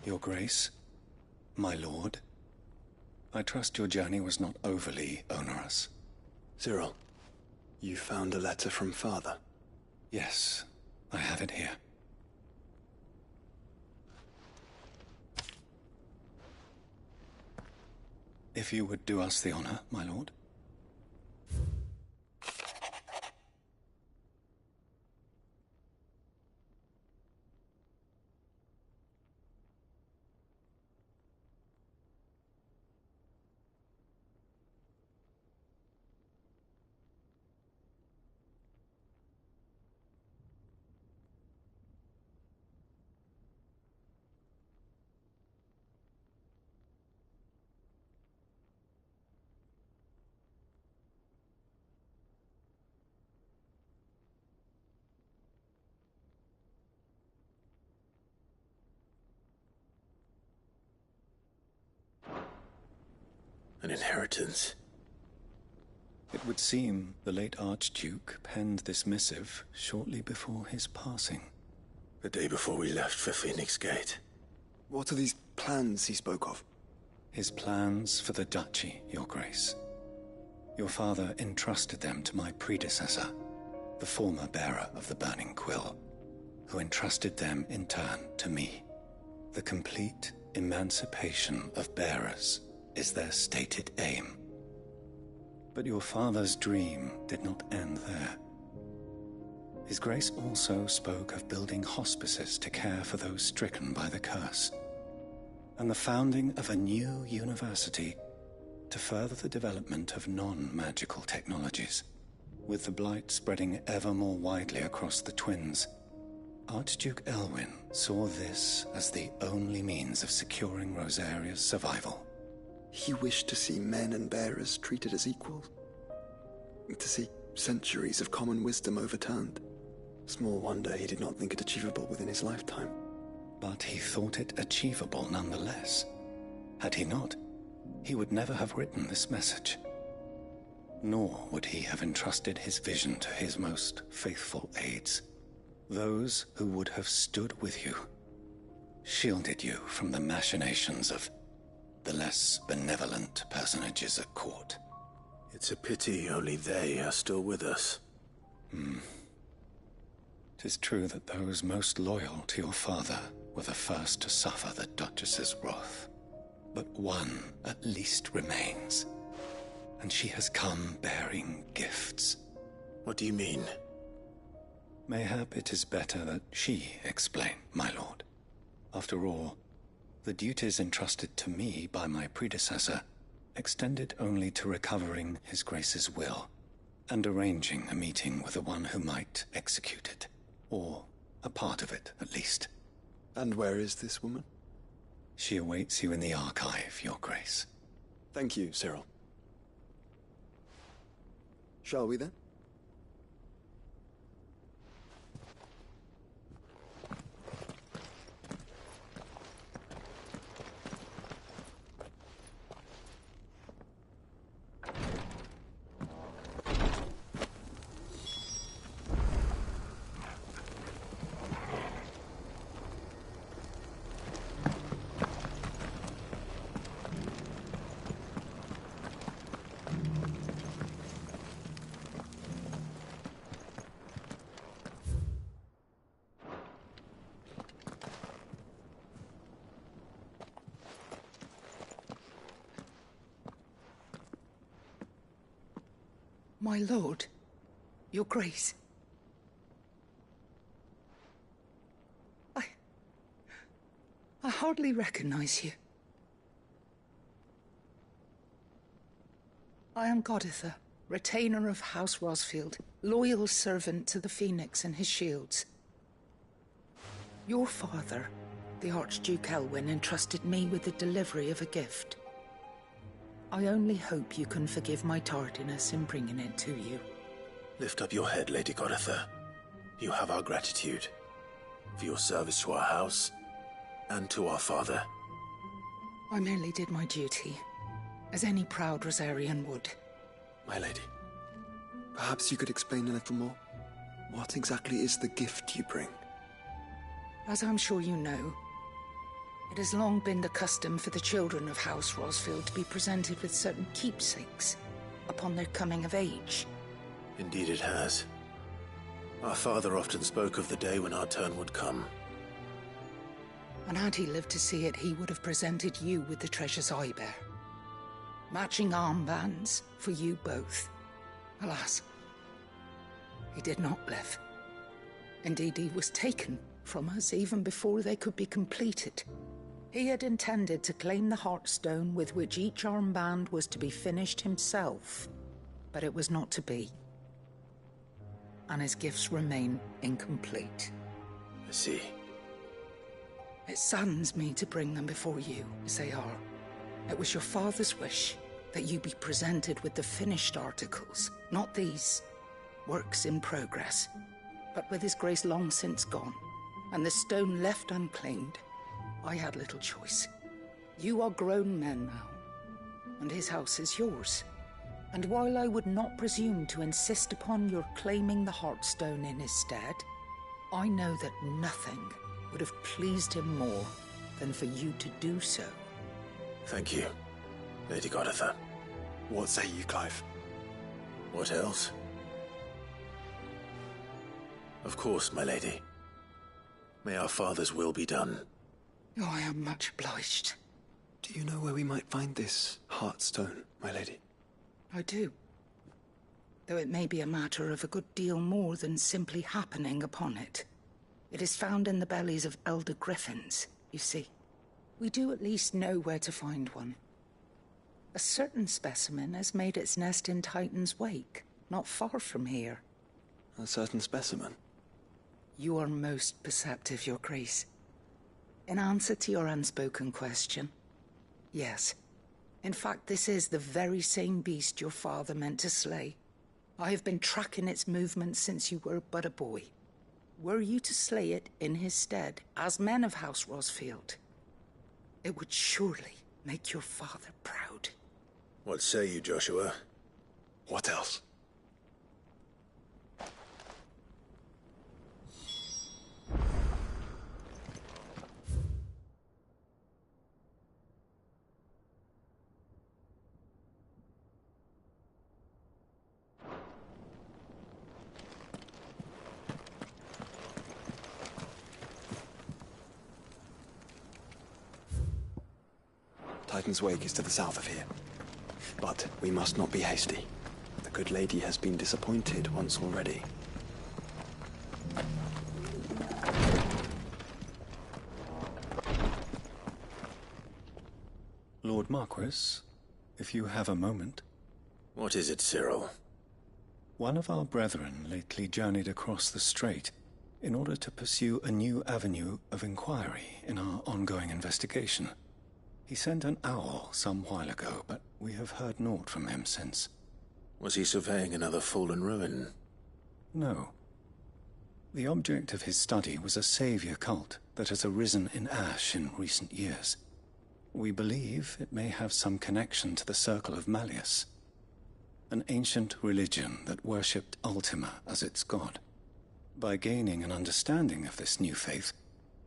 Your Grace, my lord, I trust your journey was not overly onerous. Cyril, you found a letter from Father? Yes, I have it here. If you would do us the honor, my lord. An inheritance. It would seem the late Archduke penned this missive shortly before his passing. The day before we left for Phoenix Gate. What are these plans he spoke of? His plans for the duchy, Your Grace. Your father entrusted them to my predecessor, the former bearer of the Burning Quill, who entrusted them in turn to me. The complete emancipation of bearers is their stated aim. But your father's dream did not end there. His Grace also spoke of building hospices to care for those stricken by the curse, and the founding of a new university to further the development of non-magical technologies. With the blight spreading ever more widely across the Twins, Archduke Elwyn saw this as the only means of securing Rosaria's survival. He wished to see men and bearers treated as equals. To see centuries of common wisdom overturned. Small wonder he did not think it achievable within his lifetime. but he thought it achievable nonetheless. Had he not, he would never have written this message. Nor would he have entrusted his vision to his most faithful aides, those who would have stood with you, shielded you from the machinations of the less benevolent personages at court. It's a pity only they are still with us. 'Tis true that those most loyal to your father were the first to suffer the Duchess's wrath. But one at least remains, and she has come bearing gifts. What do you mean? Mayhap it is better that she explain, my lord. After all, the duties entrusted to me by my predecessor extended only to recovering His Grace's will and arranging a meeting with the one who might execute it, or a part of it, at least. And where is this woman? She awaits you in the archive, Your Grace. Thank you, Cyril. Shall we then? My lord, Your Grace. I hardly recognize you. I am Goditha, retainer of House Rosfield, loyal servant to the Phoenix and his shields. Your father, the Archduke Elwyn, entrusted me with the delivery of a gift. I only hope you can forgive my tardiness in bringing it to you. Lift up your head, Lady Goditha. You have our gratitude for your service to our house and to our father. I merely did my duty, as any proud Rosarian would. My lady, perhaps you could explain a little more? What exactly is the gift you bring? As I'm sure you know, it has long been the custom for the children of House Rosfield to be presented with certain keepsakes upon their coming of age. Indeed it has. Our father often spoke of the day when our turn would come. And had he lived to see it, he would have presented you with the treasures I bear. Matching armbands for you both. Alas, he did not live. Indeed, he was taken from us even before they could be completed. He had intended to claim the Heartstone with which each armband was to be finished himself, but it was not to be. And his gifts remain incomplete. I see. It saddens me to bring them before you, as they are. It was your father's wish that you be presented with the finished articles, not these works in progress. But with His Grace long since gone, and the stone left unclaimed, I had little choice. You are grown men now, and his house is yours. And while I would not presume to insist upon your claiming the Heartstone in his stead, I know that nothing would have pleased him more than for you to do so. Thank you, Lady Goditha. What say you, Clive? What else? Of course, my lady. May our father's will be done. Oh, I am much obliged. Do you know where we might find this Heartstone, my lady? I do. Though it may be a matter of a good deal more than simply happening upon it. It is found in the bellies of elder griffins, you see. We do at least know where to find one. A certain specimen has made its nest in Titan's Wake, not far from here. A certain specimen? You are most perceptive, Your Grace. In answer to your unspoken question, yes. In fact, this is the very same beast your father meant to slay. I have been tracking its movements since you were but a boy. were you to slay it in his stead, as men of House Rosfield, it would surely make your father proud. What say you, Joshua? What else? Titan's Wake is to the south of here. But we must not be hasty. The good lady has been disappointed once already. Lord Marquis, if you have a moment. What is it, Cyril? One of our brethren lately journeyed across the strait in order to pursue a new avenue of inquiry in our ongoing investigation. He sent an owl some while ago, but we have heard naught from him since. Was he surveying another fallen ruin? No. The object of his study was a savior cult that has arisen in Ash in recent years. We believe it may have some connection to the Circle of Malleus, an ancient religion that worshipped Ultima as its god. By gaining an understanding of this new faith,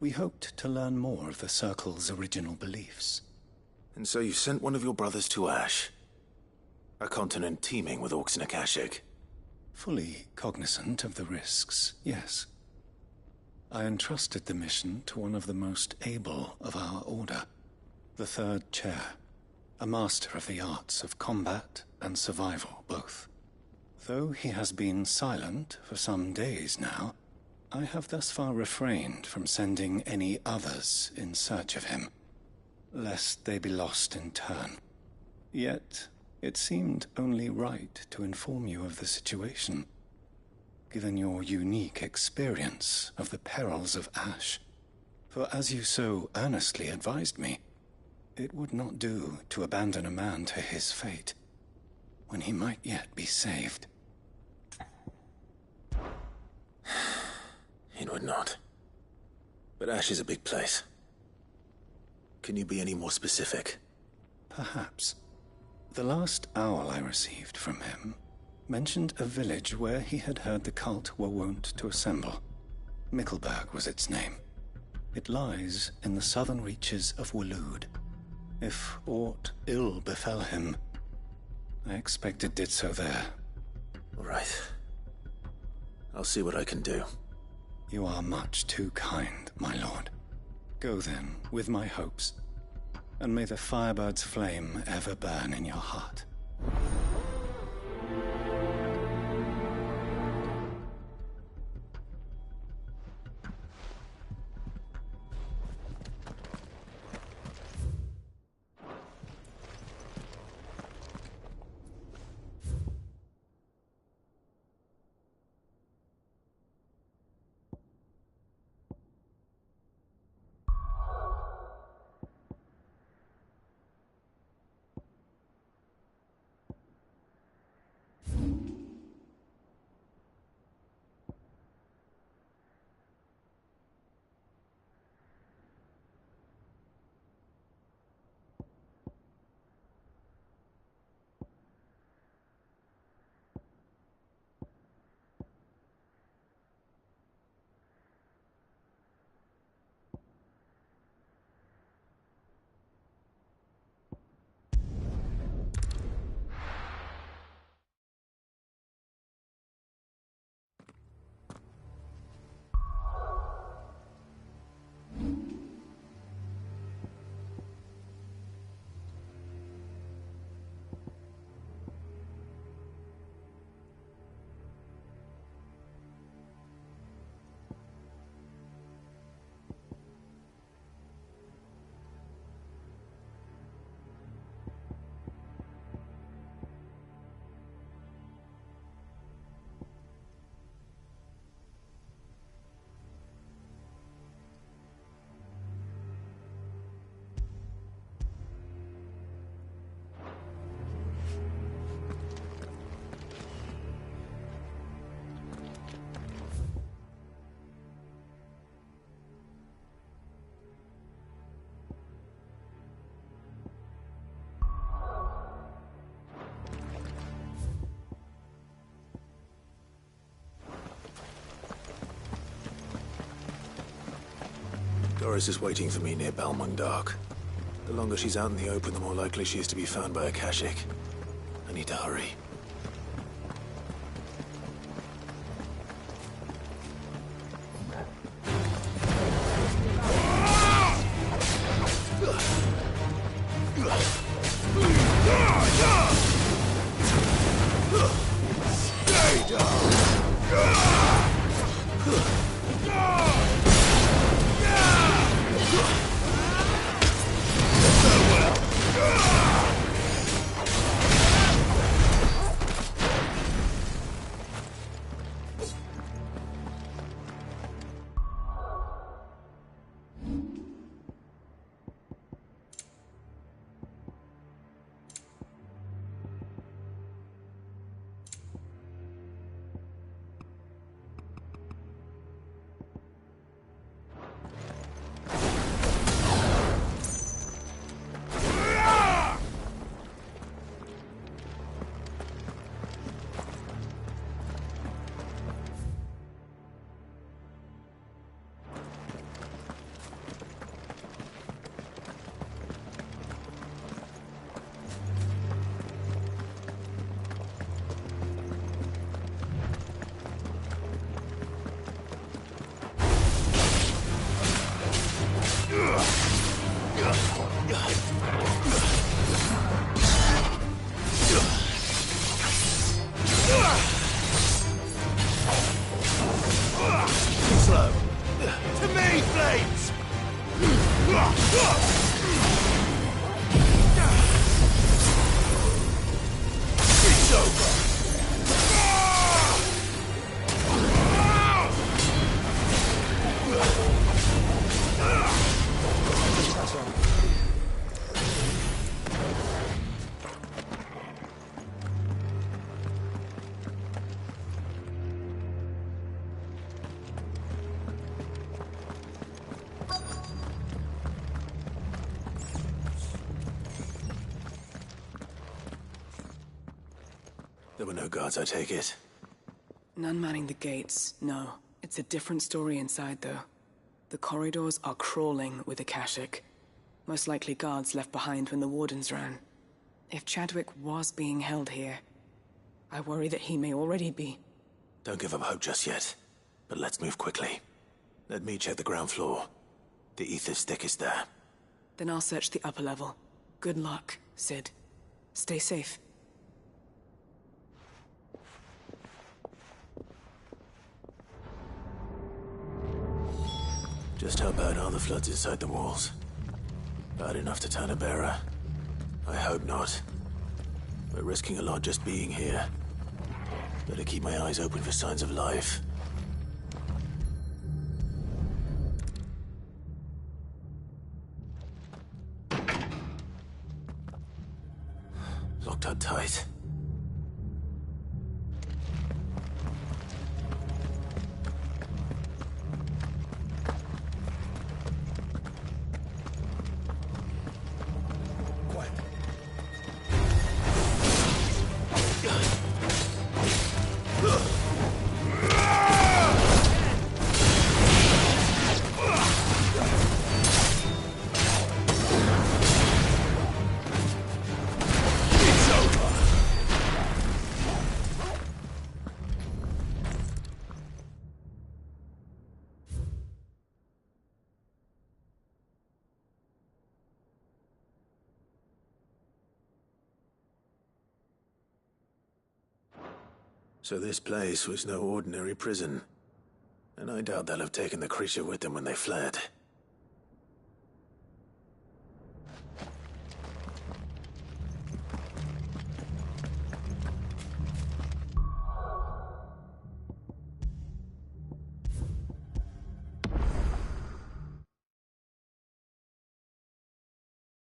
we hoped to learn more of the Circle's original beliefs. And so you sent one of your brothers to Ash, a continent teeming with orcs and Akashic. Fully cognizant of the risks, yes. I entrusted the mission to one of the most able of our order, the Third Chair, a master of the arts of combat and survival both. Though he has been silent for some days now, I have thus far refrained from sending any others in search of him, lest they be lost in turn. Yet, it seemed only right to inform you of the situation, given your unique experience of the perils of Ash. For as you so earnestly advised me, it would not do to abandon a man to his fate, when he might yet be saved. It would not. But Ash is a big place. Can you be any more specific? Perhaps. The last owl I received from him mentioned a village where he had heard the cult were wont to assemble. Mickleburg was its name. It lies in the southern reaches of Waloed. If aught ill befell him, I expect it did so there. All right. I'll see what I can do. You are much too kind, my lord. Go then, with my hopes, and may the Firebird's flame ever burn in your heart. Doris is waiting for me near Balmung Dock. The longer she's out in the open, the more likely she is to be found by a Kashik. I need to hurry. Stay down! Slow. To me, Flames! It's over! There were no guards, I take it. None manning the gates, no. It's a different story inside, though. The corridors are crawling with Akashic. Most likely guards left behind when the wardens ran. If Chadwick was being held here, I worry that he may already be. Don't give up hope just yet. But let's move quickly. Let me check the ground floor. The ether stick is there. Then I'll search the upper level. Good luck, Sid. Stay safe. Just how bad are the floods inside the walls? Bad enough to turn a bearer? I hope not. We're risking a lot just being here. Better keep my eyes open for signs of life. Locked up tight. So this place was no ordinary prison. And I doubt they'll have taken the creature with them when they fled.